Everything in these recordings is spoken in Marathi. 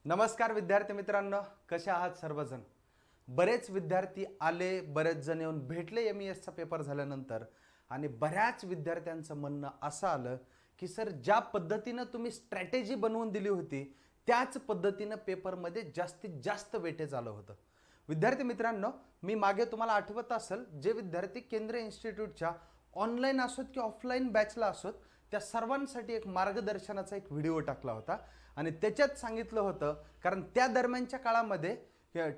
नमस्कार विद्यार्थी मित्रांनो, कसे आहात सर्वजण? बरेच विद्यार्थी आले, बरेच जण येऊन भेटले MESचा पेपर झाल्यानंतर आणि बऱ्याच विद्यार्थ्यांचं म्हणणं असं आलं की सर ज्या पद्धतीनं तुम्ही स्ट्रॅटेजी बनवून दिली होती त्याच पद्धतीनं पेपरमध्ये जास्तीत जास्त वेटेज आलं होतं. विद्यार्थी मित्रांनो, मी मागे तुम्हाला आठवत असेल जे विद्यार्थी केंद्रीय इन्स्टिट्यूटच्या ऑनलाईन असोत की ऑफलाईन बॅचला असोत त्या सर्वांसाठी एक मार्गदर्शनाचा एक व्हिडिओ टाकला होता आणि त्याच्यात सांगितलं होतं, कारण त्या दरम्यानच्या काळामध्ये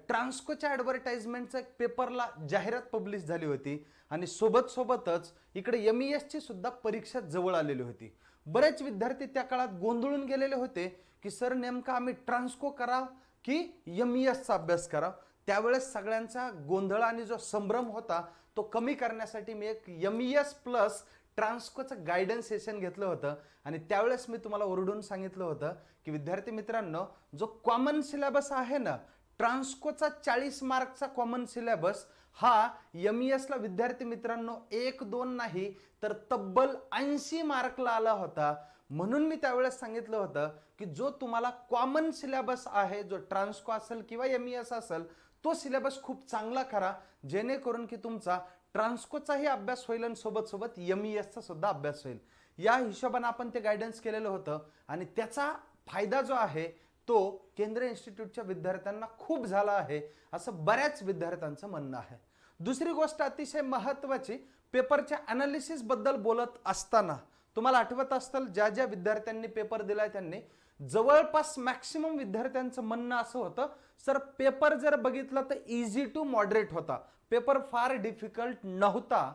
ट्रान्सकोच्या ॲडव्हर्टाइजमेंटचं एक पेपरला जाहिरात पब्लिश झाली होती आणि सोबतच इकडे MESची सुद्धा परीक्षा जवळ आलेली होती. बरेच विद्यार्थी त्या काळात गोंधळून गेलेले होते की सर नेमका आम्ही ट्रान्सको कराव की MESचा अभ्यास कराव. त्यावेळेस सगळ्यांचा गोंधळ आणि जो संभ्रम होता तो कमी करण्यासाठी मी एक MES प्लस ट्रान्सकोचं गायडन्स सेशन घेतलं होतं आणि त्यावेळेस मी तुम्हाला ओरडून सांगितलं होतं की विद्यार्थी मित्रांनो, जो कॉमन सिलेबस आहे ना, ट्रान्सकोचा 40 मार्कचा कॉमन सिलेबस हा MESला विद्यार्थी मित्रांनो 1-2 नाही तर तब्बल 80 मार्कला आला होता. म्हणून मी त्यावेळेस सांगितलं होतं की जो तुम्हाला कॉमन सिलेबस आहे, जो ट्रान्सको असेल किंवा MES असेल, तो सिलेबस खूप चांगला करा जेणेकरून की तुमचा ट्रान्सकोचाही अभ्यास होईल आणि सोबत MESचा सुद्धा अभ्यास होईल. या हिशोबाने आपण ते गायडन्स केलेलं होतं आणि त्याचा फायदा जो आहे तो केंद्रीय इन्स्टिट्यूटच्या विद्यार्थ्यांना खूप झाला आहे असं बऱ्याच विद्यार्थ्यांचं म्हणणं आहे. दुसरी गोष्ट अतिशय महत्त्वाची, पेपरच्या अनालिसिस बद्दल बोलत असताना तुम्हाला आठवत असेल ज्या ज्या विद्यार्थ्यांनी पेपर दिलाय त्यांनी जवळपास मॅक्सिमम विद्यार्थ्यांचं म्हणणं असं होतं, सर पेपर जर बघितला तर इझी टू मॉडरेट होता, पेपर फार डिफिकल्ट नव्हता.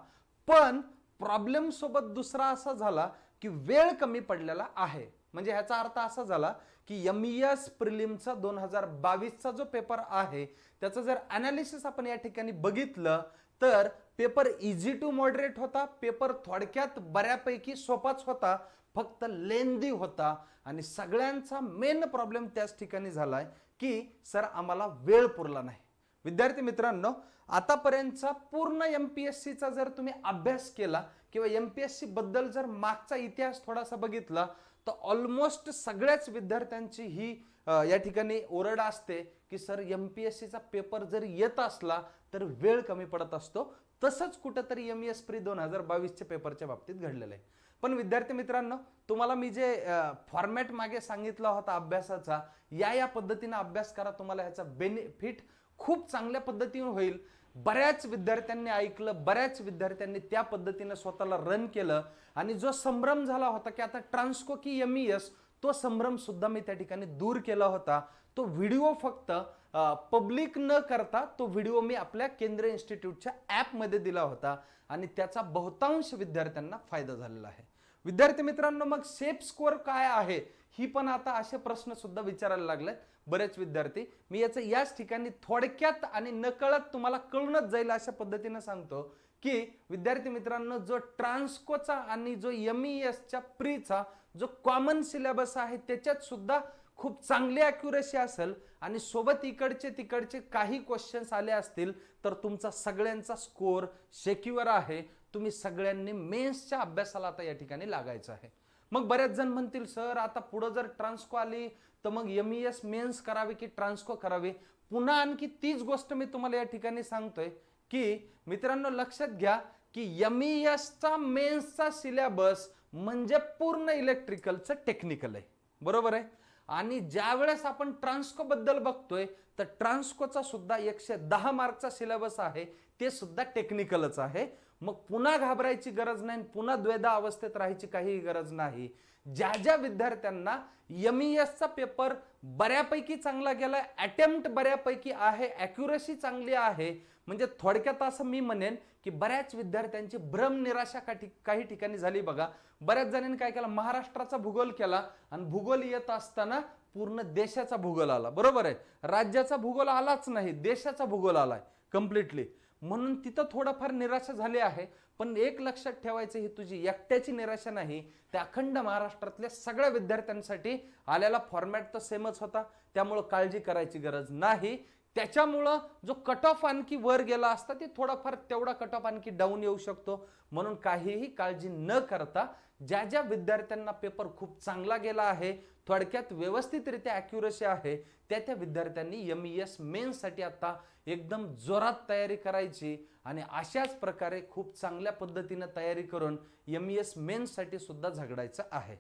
पण प्रॉब्लेम सोबत दुसरा असा झाला की वेळ कमी पडलेला आहे. म्हणजे ह्याचा अर्थ असा झाला की MES प्रिलिमचा 2022चा जो पेपर आहे त्याचं जर अनालिसिस आपण या ठिकाणी बघितलं तर पेपर इझी टू मॉडरेट होता, पेपर थोडक्यात बऱ्यापैकी सोपाच होता, फक्त लेंदी होता आणि सगळ्यांचा मेन प्रॉब्लेम त्याच ठिकाणी झालाय की सर आम्हाला वेळ पुरला नाही. विद्यार्थी मित्रांनो, आतापर्यंतचा पूर्ण MPSCचा जर तुम्ही अभ्यास केला किंवा MPSC बद्दल जर मागचा इतिहास थोडासा बघितला तर ऑलमोस्ट सगळ्याच विद्यार्थ्यांची ही या ठिकाणी ओरड असते की सर MPSCचा पेपर जर येत असला तर वेळ कमी पडत असतो. तसंच कुठंतरी MES प्री 2022च्या पेपरच्या बाबतीत घडलेलं आहे. पण विद्यार्थी मित्रांनो, तुम्हाला मी जे फॉर्मॅट मागे सांगितला होता अभ्यासाचा, या पद्धतीने अभ्यास करा, तुम्हाला ह्याचा बेनिफिट खूप चांगल्या पद्धतीने होईल. बऱ्याच विद्यार्थ्यांनी ऐकलं, बऱ्याच विद्यार्थ्यांनी त्या पद्धतीने स्वतःला रन केलं आणि जो संभ्रम झाला होता की आता ट्रान्सको की MES, तो संभ्रम सुद्धा मी त्या ठिकाणी दूर केला होता. तो व्हिडिओ फक्त पब्लिक न करता तो व्हिडिओ मी आपल्या केंद्रीय इन्स्टिट्यूटच्या ॲपमध्ये दिला होता आणि त्याचा बहुतांश विद्यार्थ्यांना फायदा झालेला आहे. विद्यार्थी मित्रांनो, मग सेफ स्कोअर काय आहे ही पण आता असे प्रश्न सुद्धा विचारायला लागलेत बरेच विद्यार्थी. मी याचं याच ठिकाणी थोडक्यात आणि नकळत तुम्हाला कळूनच जाईल अशा पद्धतीने सांगतो की विद्यार्थी मित्रांनो, जो ट्रान्सकोचा आणि जो MESच्या प्रीचा जो कॉमन सिलेबस आहे त्याच्यात सुद्धा खूप चांगली ॲक्युरेसी असेल आणि सोबत इकडचे तिकडचे काही क्वेश्चन्स आले असतील तर तुमचा सगळ्यांचा स्कोअर सेक्युअर आहे. तुम्ही सगळ्यांनी मेन्सच्या अभ्यासाला आता या ठिकाणी लागायचं आहे. मग बरेच जण म्हणतील सर आता पुढे जर ट्रान्सको आली तर मग MES मेन्स करावे की ट्रान्सको करावे. पुन्हा आणखी तीच गोष्ट मी तुम्हाला या ठिकाणी सांगतोय की मित्रांनो, लक्षात घ्या की MESचा मेन्सचा सिलेबस म्हणजे पूर्ण इलेक्ट्रिकलचं टेक्निकल आहे, बरोबर आहे. आणि ज्या वेळेस आपण ट्रान्सको बद्दल बघतोय तर ट्रान्सकोचा सुद्धा 110 मार्कचा सिलेबस आहे, ते सुद्धा टेक्निकलच आहे. मग पुन्हा घाबरायची गरज नाही, पुन्हा द्वैधा अवस्थेत राहायची काही गरज नाही. ज्या ज्या विद्यार्थ्यांना MESचा पेपर बऱ्यापैकी चांगला गेलाय, अटेम्प्ट बऱ्यापैकी आहे, ॲक्युरेसी चांगली आहे, म्हणजे थोडक्यात असं मी म्हणेन की बऱ्याच विद्यार्थ्यांची भ्रम निराशा काही ठिकाणी झाली. बघा, बऱ्याच जणांनी काय केलं, महाराष्ट्राचा भूगोल केला आणि भूगोल येत असताना पूर्ण देशाचा भूगोल आला, बरोबर आहे. राज्याचा भूगोल आलाच नाही, देशाचा भूगोल आलाय कम्प्लिटली. म्हणून तिथं थोडंफार निराशा झाली आहे. पण एक लक्षात ठेवायचं, ही तुझी एकट्याची निराशा नाही, त्या अखंड महाराष्ट्रातल्या सगळ्या विद्यार्थ्यांसाठी आलेला फॉर्मॅट तर सेमच होता, त्यामुळे काळजी करायची गरज नाही. त्याच्यामुळं जो कट ऑफ आणखी वर गेला असता ते थोडाफार तेवढा कट ऑफ आणखी डाऊन येऊ शकतो. म्हणून काहीही काळजी न करता ज्या ज्या विद्यार्थ्यांना पेपर खूप चांगला गेला आहे, थोडक्यात व्यवस्थितरित्या ॲक्युरसी आहे, त्या विद्यार्थ्यांनी MES मेन्ससाठी आता एकदम जोरात तयारी करायची आणि अशाच प्रकारे खूप चांगल्या पद्धतीने तयारी करून MES मेन्ससाठी सुद्धा झगडायचं आहे.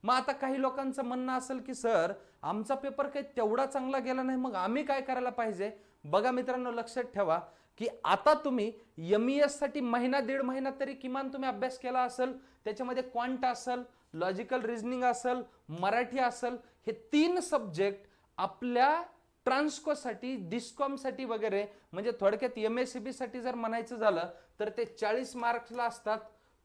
मग आता काही लोकांचं म्हणणं असेल की सर आमचा पेपर काही तेवढा चांगला गेला नाही, मग आम्ही काय करायला पाहिजे? बघा मित्रांनो, लक्षात ठेवा की आता तुम्ही MES साठी महिना दीड महिना तरी किमान तुम्ही अभ्यास केला असेल. त्याच्यामध्ये क्वांट असेल, लॉजिकल रिझनिंग असेल, मराठी असेल, हे 3 सब्जेक्ट आपल्या ट्रान्सकोसाठी, डिस्कॉमसाठी वगैरे, म्हणजे थोडक्यात MSCB साठी जर म्हणायचं झालं तर ते 40 मार्क्सला असतात.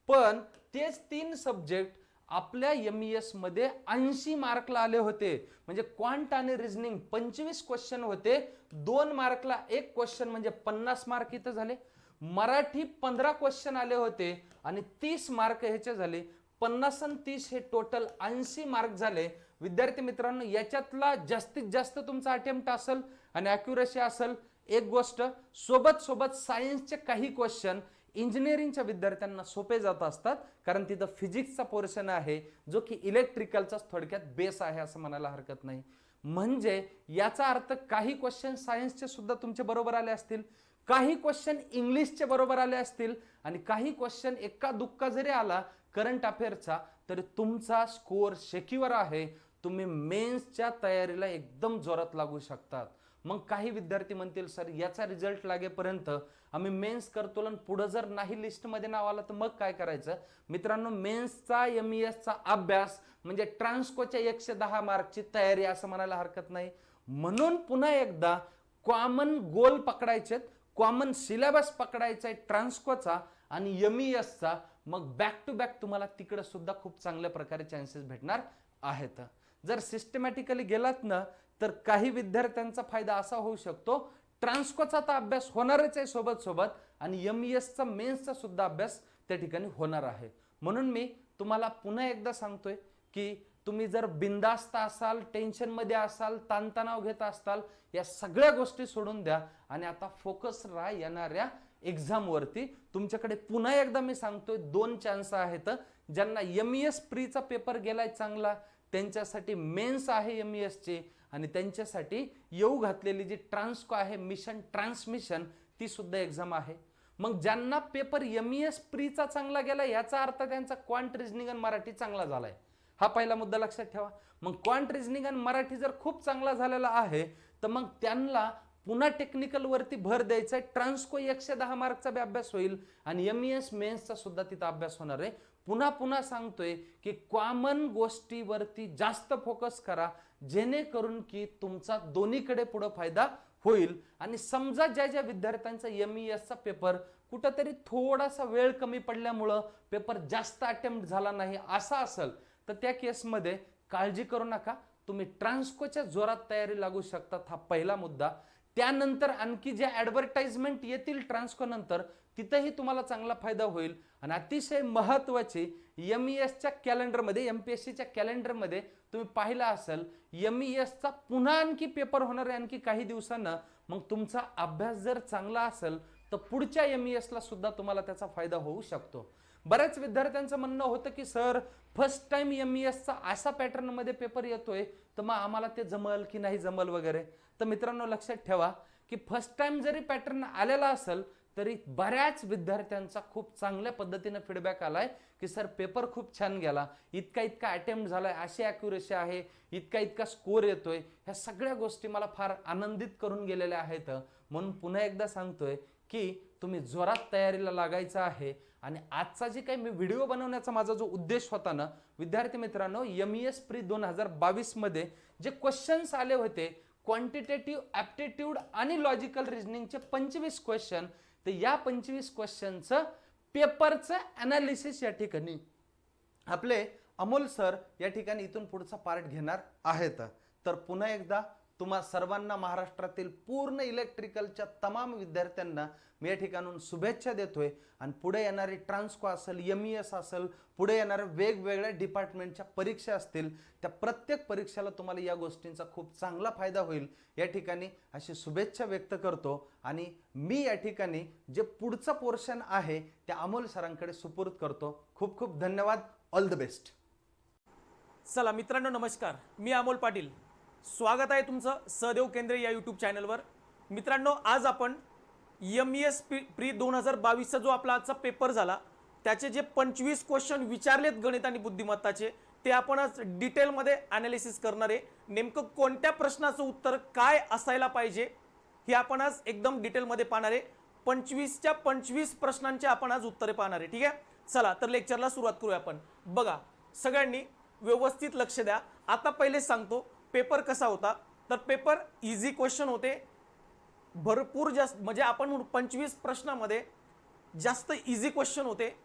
पण तेच 3 सब्जेक्ट आपल्या MES मध्ये 80 मार्कला आले होते. म्हणजे क्वांट आणि रिझनिंग 25 क्वेश्चन होते, 2 मार्कला 1 क्वेश्चन, म्हणजे 50 मार्क इथं झाले. मराठी 15 क्वेश्चन आले होते आणि 30 मार्क ह्याचे झाले. 50 आणि 30 हे टोटल 80 मार्क झाले. विद्यार्थी मित्रांनो, याच्यातला जास्तीत जास्त तुमचा अटेम्प्ट असेल आणि ॲक्युरसी असेल. एक गोष्ट सोबत सोबत सायन्सचे काही क्वेश्चन इंजिनिअरिंगच्या विद्यार्थ्यांना सोपे जात असतात, कारण तिथं फिजिक्सचा पोर्शन आहे जो की इलेक्ट्रिकलचा थोडक्यात बेस आहे असं म्हणायला हरकत नाही. म्हणजे याचा अर्थ काही क्वेश्चन सायन्सचे सुद्धा तुमचे बरोबर आले असतील, काही क्वेश्चन इंग्लिशचे बरोबर आले असतील आणि काही क्वेश्चन एका दुक्का जरी आला करंट अफेअरचा तरी तुमचा स्कोअर शेकीवर आहे. तुम्ही मेन्सच्या तयारीला एकदम जोरात लागू शकतात. मग काही विद्यार्थी म्हणतील सर याचा रिझल्ट लागेपर्यंत आम्ही मेन्स करतो आणि पुढे जर नाही लिस्टमध्ये नाव आलं तर मग काय करायचं? मित्रांनो, मेन्सचा MESचा अभ्यास म्हणजे ट्रान्सकोच्या 110 मार्कची तयारी असं म्हणायला हरकत नाही. म्हणून पुन्हा एकदा कॉमन गोल पकडायचे, कॉमन सिलेबस पकडायचा आहे ट्रान्सकोचा आणि MESचा. मग बॅक टू बॅक तुम्हाला तिकडे सुद्धा खूप चांगल्या प्रकारे चान्सेस भेटणार आहेत. जर सिस्टमॅटिकली गेलात ना तर काही विद्यार्थ्यांचा फायदा असा होऊ शकतो, ट्रान्सकोचा तर अभ्यास होणारच आहे सोबत सोबत आणि MESचा मेन्सचा सुद्धा अभ्यास त्या ठिकाणी होणार आहे. म्हणून मी तुम्हाला पुन्हा एकदा सांगतोय की तुम्ही जर बिंदास्त असाल, टेन्शनमध्ये असाल, ताणतणाव घेत असाल, या सगळ्या गोष्टी सोडून द्या आणि आता फोकस राहा येणाऱ्या एक्झामवरती. तुमच्याकडे पुन्हा एकदा मी सांगतोय 2 चान्स आहेत. ज्यांना MES प्रीचा पेपर गेलाय चांगला त्यांच्यासाठी मेन्स आहे MESचे आणि त्यांच्यासाठी येऊ घातलेली जी ट्रान्सको आहे मिशन ट्रान्समिशन ती सुद्धा एक्झाम आहे. मग ज्यांना पेपर MES प्रीचा चांगला गेला याचा अर्थ त्यांचा क्वांट रिझनिंग आणि मराठी चांगला झालाय, हा पहिला मुद्दा लक्षात ठेवा. मग क्वांट रिझनिंग आणि मराठी जर खूप चांगला झालेला आहे तर मग त्यांना पुन्हा टेक्निकल वरती भर द्यायचा आहे. ट्रान्सको 110 मार्कचा अभ्यास होईल आणि MES मेन्सचा सुद्धा तिथं अभ्यास होणार आहे. पुन्हा पुन्हा सांगतोय की कॉमन गोष्टीवरती जास्त फोकस करा, जेणेकरून की तुमचा दोन्हीकडे पुढे फायदा होईल. आणि समजा ज्या ज्या विद्यार्थ्यांचा MESचा पेपर कुठंतरी थोडासा वेळ कमी पडल्यामुळं पेपर जास्त अटेम्प्ट झाला नाही असा असेल तर त्या केसमध्ये काळजी करू नका, तुम्ही ट्रान्सकोच्या जोरात तयारी लागू शकतात. हा पहिला मुद्दा. त्यानंतर आणखी जे ॲडव्हर्टाइजमेंट येतील ट्रान्सको नंतर तिथेही तुम्हाला चांगला फायदा होईल. आणि अतिशय महत्त्वाची MESच्या कॅलेंडरमध्ये, MPSCच्या कॅलेंडरमध्ये तुम्ही पाहिला असेल MESचा पुन्हा आणखी पेपर होणार आहे आणखी काही दिवसांना. मग तुमचा अभ्यास जर चांगला असेल तर पुढच्या MESला सुद्धा तुम्हाला त्याचा फायदा होऊ शकतो. बऱ्याच विद्यार्थ्यांचं म्हणणं होतं की सर फर्स्ट टाइम MESचा असा पॅटर्न मध्ये पेपर येतोय तर मग आम्हाला ते जमल की नाही जमल वगैरे. तर मित्रांनो लक्षात ठेवा की फर्स्ट टाइम जरी पॅटर्न आलेला असेल तरी बऱ्याच विद्यार्थ्यांचा खूप चांगल्या पद्धतीने फीडबॅक आलाय की सर पेपर खूप छान गेला, इतका इतका अटेम्प्ट झालाय, अशी ॲक्युरेसी आहे, इतका इतका स्कोर येतोय. ह्या सगळ्या गोष्टी मला फार आनंदित करून गेलेल्या आहेत. म्हणून पुन्हा एकदा सांगतोय की तुम्ही जोरात तयारीला लागायचं आहे. आणि आजचा जे काही मी व्हिडिओ बनवण्याचा माझा जो उद्देश होता ना विद्यार्थी मित्रांनो, MES प्री 2022 मध्ये जे क्वेश्चन्स आले होते क्वांटिटेटिव्ह ॲप्टिट्यूड आणि लॉजिकल रिझनिंगचे 25 क्वेश्चन, तर या 25 क्वेश्चनचं पेपरचं ॲनालिसिस या ठिकाणी आपले अमोल सर या ठिकाणी इथून पुढचा पार्ट घेणार आहेत. तर पुन्हा एकदा तुम्हा सर्वांना, महाराष्ट्रातील पूर्ण इलेक्ट्रिकलच्या तमाम विद्यार्थ्यांना मी या ठिकाणून शुभेच्छा देतोय. आणि पुढे येणारी ट्रान्सको असेल, MES असेल, पुढे येणाऱ्या वेगवेगळ्या डिपार्टमेंटच्या परीक्षा असतील, त्या प्रत्येक परीक्षेला तुम्हाला या गोष्टींचा खूप चांगला फायदा होईल या ठिकाणी अशी शुभेच्छा व्यक्त करतो. आणि मी या ठिकाणी जे पुढचं पोर्शन आहे त्या अमोल सरांकडे सुपूर्द करतो. खूप खूप धन्यवाद. All the best. चला मित्रांनो, नमस्कार. मी अमोल पाटील. स्वागत आहे तुमचं सहदेव केंद्रे या यूट्यूब चॅनलवर. मित्रांनो, आज आपण MES प्री 2022चा जो आपला आजचा पेपर झाला त्याचे जे 25 क्वेश्चन विचारलेत गणित आणि बुद्धिमत्ताचे ते आपण आज डिटेलमध्ये ॲनालिसिस करणार आहे. नेमकं कोणत्या प्रश्नाचं उत्तर काय असायला पाहिजे हे आपण आज एकदम डिटेलमध्ये पाहणार आहे. 25च्या 25 प्रश्नांचे आपण आज उत्तरे पाहणार आहे. ठीक आहे, चला तर लेक्चरला सुरुवात करूया आपण. बघा, सगळ्यांनी व्यवस्थित लक्ष द्या. आता पहिले सांगतो पेपर कसा होता. तर पेपर इझी क्वेश्चन होते, भरपूर जास्त, म्हणजे आपण म्हणू 25 प्रश्नामध्ये जास्त इझी क्वेश्चन होते,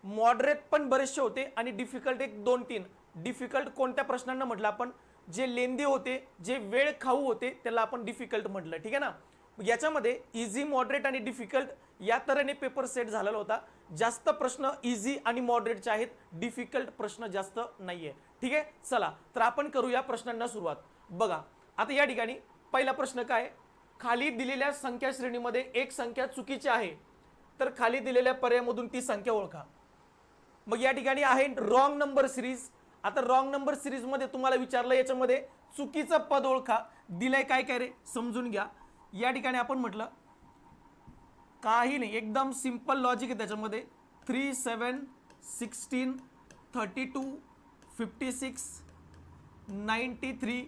मॉडरेट पण बरेचसे होते आणि डिफिकल्ट एक 2-3. डिफिकल्ट कोणत्या प्रश्नांना म्हटलं आपण, जे लेंदी होते, जे वेळ खाऊ होते त्याला आपण डिफिकल्ट म्हटलं. ठीक आहे ना. याच्यामध्ये इझी, मॉडरेट आणि डिफिकल्ट या तऱ्हेने पेपर सेट झालेला होता. जास्त प्रश्न इझी आणि मॉडरेटचे आहेत, डिफिकल्ट प्रश्न जास्त नाहीये. ठीक आहे, चला तर आपण करूया प्रश्नांना सुरुवात. बघा, आता या ठिकाणी पहिला प्रश्न काय, खाली दिलेल्या संख्या श्रेणीमध्ये एक संख्या चुकीची आहे तर खाली दिलेल्या पर्यायामधून ती संख्या ओळखा. मग या ठिकाणी आहे रॉंग नंबर सिरीज. आता रॉंग नंबर सिरीज मध्ये तुम्हाला विचारलं याच्यामध्ये चुकीचं पद ओळखा. दिलंय काय काय रे, समजून घ्या. या ठिकाणी आपण म्हटलं काही नाही, एकदम सिंपल लॉजिक आहे त्याच्यामध्ये. 3, 7, 16, 32, 56, 93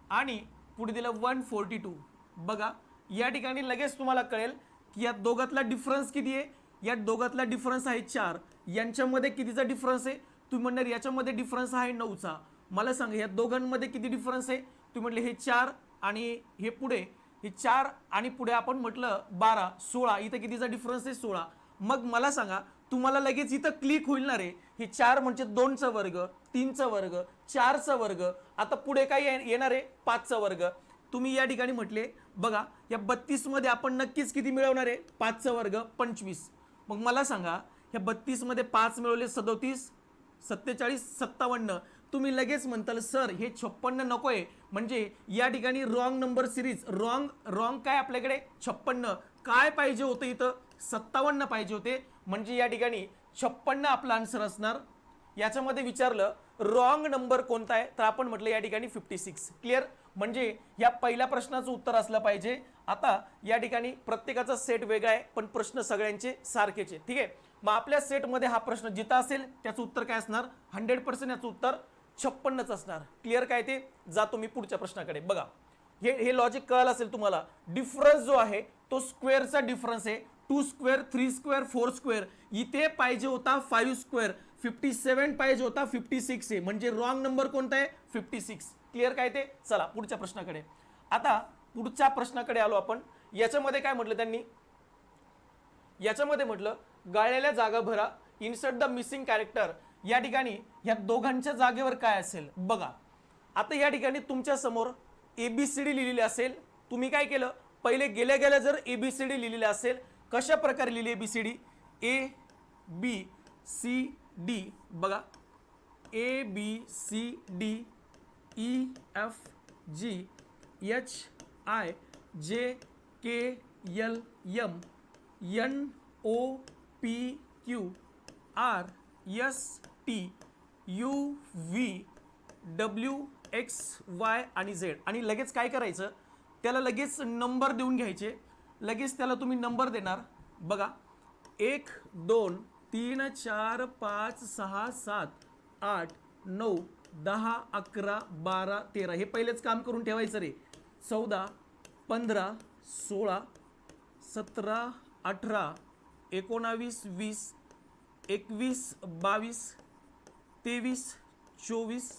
आणि पुढे दिलं 142. बघा, या ठिकाणी लगेच तुम्हाला कळेल की या दोघातला डिफरन्स किती आहे. या दोघातला डिफरन्स आहे 4. यांच्यामध्ये कितीचा डिफरन्स आहे, तुम्ही म्हणणार याच्यामध्ये डिफरन्स आहे 9चा. मला सांगा या दोघांमध्ये किती डिफरन्स आहे. तुम्ही म्हटले हे 4 आणि हे पुढे, हे 4 आणि पुढे आपण म्हटलं 12, 16. इथं कितीचा डिफरन्स आहे 16. मग मला सांगा, तुम्हाला लगेच इथं क्लिक होईल ना रे, हे 4 म्हणजे 2चा वर्ग, 3चा वर्ग, 4चा वर्ग. आता पुढे काय येणार आहे, 5चा वर्ग. तुम्ही या ठिकाणी म्हटले बघा, या 32 मध्ये आपण नक्कीच किती मिळवणार आहे, 5चा वर्ग 25. मग मला सांगा, या 32 मध्ये 5 मिळवले 37, 47, 57. तुम्ही लगेच म्हणताल सर हे 56 नकोय, म्हणजे या ठिकाणी रॉंग नंबर सिरीज. रॉंग काय आपल्याकडे 56, काय पाहिजे होतं इथं 57 पाहिजे होते, म्हणजे या ठिकाणी 56 आपला आन्सर असणार. याच्यामध्ये विचारलं रॉंग नंबर कोणता आहे, तर आपण म्हटलं या ठिकाणी 56. क्लिअर, म्हणजे या पहिल्या प्रश्नाचं उत्तर असलं पाहिजे. आता या ठिकाणी प्रत्येकाचा सेट वेगळा आहे पण प्रश्न सगळ्यांचे सारखेच आहे. ठीक आहे, मग आपल्या सेटमध्ये हा प्रश्न जिथं असेल त्याचं उत्तर काय असणार, 100% याचं उत्तर 56च असणार. क्लिअर काय ते, जातो मी पुढच्या प्रश्नाकडे. बघा, हे लॉजिक कळलं असेल तुम्हाला. डिफरन्स जो आहे तो स्क्वेअरचा डिफरन्स आहे. 2 स्क्वेअर, 3 स्क्वेअर, 4 स्क्वेअर. इथे पाहिजे होता 5 स्क्वेअर. 57 पाहिजे होता 56 आहे, म्हणजे रॉंग नंबर कोणता आहे 56. क्लिअर काय ते, चला पुढच्या प्रश्नाकडे. आता पुढच्या प्रश्नाकडे आलो आपण. याच्यामध्ये काय म्हटलं त्यांनी, याच्यामध्ये म्हटलं गाळलेल्या जागा भरा, इन्सर्ट द मिसिंग कॅरेक्टर. या ठिकाणी या दोघांच्या जागेवर काय असेल बघा. आता या ठिकाणी तुमच्या समोर ABCD लिहिलेली असेल. तुम्ही काय केलं, पहिले गेल्या गेल्या जर ABCD लिहिलेली असेल, कशा प्रकारे लिहिली ABCD, ABCD. बघा, ABCD, EFG, HIJKLM, NOPQ, RST, UVWXY आणि Z. आणि लगेच काय करायचं, त्याला लगेच नंबर देऊन घ्यायचे. लगेच त्याला तुम्ही नंबर देणार. बघा, 1, 2, 3, 4, 5, 6, 7, 8, 9, 10, 11, 12, 13. हे पहिलेच काम करून ठेवायचं रे. 14, 15, 16, 17, 18, 19, 20, 21, 22, 23, 24,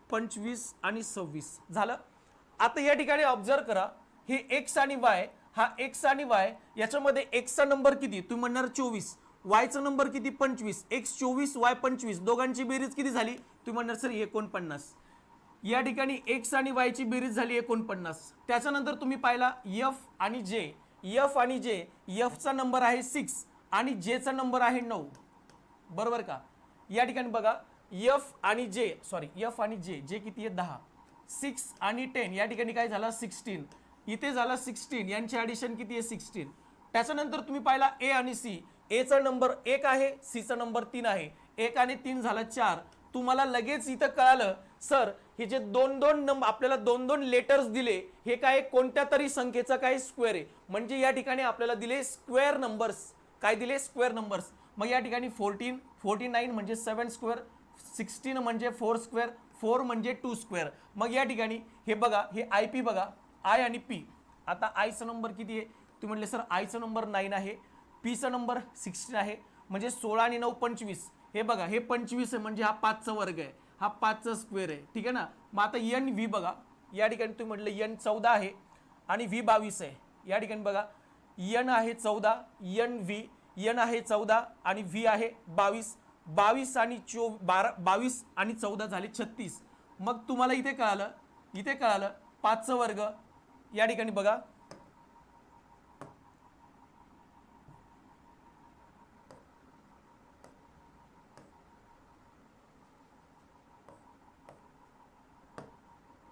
25 आणि 26 झालं. आता या ठिकाणी ऑब्झर्व करा, हे एक्स आणि वाय, हा एक्स आणि वाय, याच्यामध्ये एक्सचा नंबर किती, तुम्ही म्हणणार 24. वायचा नंबर किती, 25. X 24, Y 25. दोघांची बेरीज किती झाली, तुम्ही म्हणणार सर 49. या ठिकाणी एक्स आणि वायची बेरीज झाली 49. त्याच्यानंतर तुम्ही पाहिला एफ आणि जे. एफ आणि जे, एफचा नंबर आहे 6 आणि जेचा नंबर आहे 9. बरोबर का. या ठिकाणी बघा, एफ आणि जे, सॉरी एफ आणि जे, जे किती आहे 10. 6 आणि 10, या ठिकाणी काय झाला 16. इथे झाला 16, यांची ॲडिशन किती आहे 16. त्याच्यानंतर तुम्ही पाहिला ए आणि सी. एचा नंबर 1 आहे, सीचा नंबर 3 आहे. 1 आणि 3 झालं 4. तुम्हाला लगेच इथं कळालं सर हे जे दोन दोन नंबर आपल्याला दोन दोन लेटर्स दिले हे काय कोणत्या तरी संख्येचा काय स्क्वेअर आहे. म्हणजे या ठिकाणी आपल्याला दिले स्क्वेअर नंबर्स. काय दिले? Square numbers. मग या ठिकाणी 14, 49 म्हणजे 7 स्क्वेअर, 16 म्हणजे 4 स्क्वेअर, 4 म्हणजे 2 स्क्वेअर. मग या ठिकाणी हे बघा, हे आय पी बघा, आय आणि पी. आता आयचा नंबर किती आहे? तुम्ही म्हटले सर आयचा नंबर 9 आहे, पीचा नंबर 16 आहे. म्हणजे 16 आणि 9 25. हे बघा, हे 25 आहे म्हणजे हा 5चा वर्ग आहे, हा 5चा स्क्वेअर आहे. ठीक आहे ना. मग आता एन व्ही बघा, या ठिकाणी तुम्ही म्हटलं एन 14 आहे आणि व्ही 22 आहे. या ठिकाणी बघा एन आहे 14, एन व्ही, एन आहे 14 आणि व्ही आहे 22. 22 आणि 22 आणि 14 झाले 36. मग तुम्हाला इथे कळालं 5चा वर्ग. या ठिकाणी बघा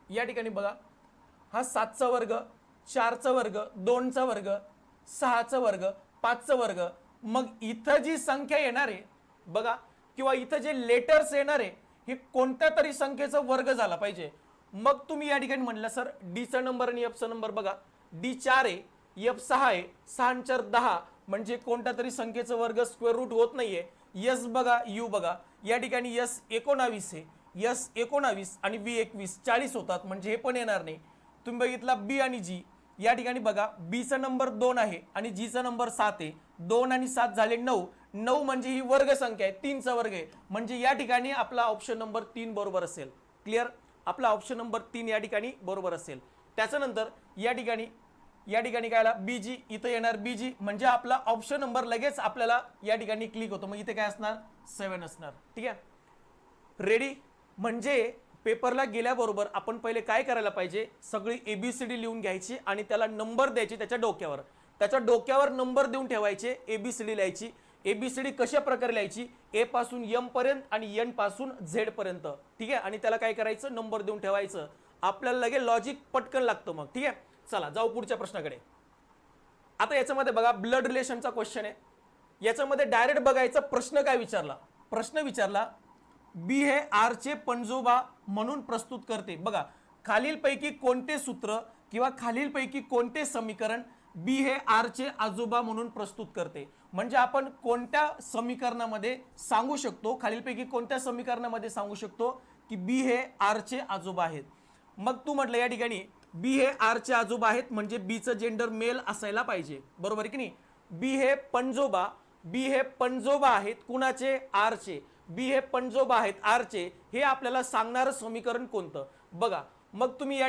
या ठिकाणी बघा हा 7चा वर्ग, 4चा वर्ग, 2चा वर्ग, 6चा वर्ग, 5चा वर्ग. मग इथं जी संख्या येणार आहे बघा किंवा इथं जे लेटर्स येणार आहे हे कोणत्या तरी संख्येचा वर्ग झाला पाहिजे. मग तुम्ही या ठिकाणी म्हटलं सर डीचा नंबर आणि एफचा नंबर बघा, डी 4 आहे, एफ 6 आहे, 6 आणि 4 10 म्हणजे कोणत्या तरी संख्येचा वर्ग स्क्वेअर रूट होत नाहीये. यस बघा, यू बघा, या ठिकाणी यस 19 आहे, यस 19 आणि व्ही 21 40 होतात म्हणजे हे पण येणार नाही. तुम्ही बघितला बी आणि जी, या ठिकाणी बघा बीचा नंबर 2 आहे आणि जीचा नंबर 7 आहे. 2 आणि 7 झाले 9. 9 म्हणजे ही वर्ग संख्या आहे, 3चा वर्ग आहे. म्हणजे या ठिकाणी आपला ऑप्शन नंबर 3 बरोबर असेल. क्लिअर? आपला ऑप्शन नंबर 3 या ठिकाणी बरोबर असेल. त्याच्यानंतर या ठिकाणी काय आला? बीजी, इथं येणार बीजी म्हणजे आपला ऑप्शन नंबर लगेच आपल्याला या ठिकाणी क्लिक होतो. मग इथे काय असणार? 7 असणार. ठीक आहे, रेडी? म्हणजे पेपरला गेल्याबरोबर आपण पहिले काय करायला पाहिजे, सगळी एबीसीडी लिहून घ्यायची आणि त्याला नंबर द्यायची त्याच्या डोक्यावर नंबर देऊन ठेवायचे, एबीसीडी लिहायची. एबीसीडी कशा प्रकारे लिहायची? ए पासून एम पर्यंत आणि एन पासून झेड पर्यंत. ठीक आहे, आणि त्याला काय करायचं? नंबर देऊन ठेवायचं. आपल्याला लगेच लॉजिक पटकन लागतं मग. ठीक आहे, चला जाऊ पुढच्या प्रश्नाकडे. आता याच्यामध्ये बघा ब्लड रिलेशनचा क्वेश्चन आहे. याच्यामध्ये डायरेक्ट बघायचा प्रश्न काय विचारला. प्रश्न विचारला बी हे आर चे पणजोबा म्हणून प्रस्तुत करते. बघा खालीलपैकी कोणते सूत्र किंवा खालीलपैकी कोणते समीकरण बी हे आर चे आजोबा म्हणून प्रस्तुत करते. म्हणजे आपण कोणत्या समीकरणामध्ये सांगू शकतो, खालीलपैकी कोणत्या समीकरणामध्ये सांगू शकतो की बी हे आर चे आजोबा आहेत. मग तू म्हटलं या ठिकाणी बी हे आर चे आजोबा आहेत म्हणजे बीचं जेंडर मेल असायला पाहिजे. बरोबर आहे की नाही? बी हे पणजोबा आहेत कुणाचे? आर चे. बी हे पणजोबा आहेत आर चे. हे आपल्याला सांगणारं समीकरण कोणतं? बघा मग तुम्ही या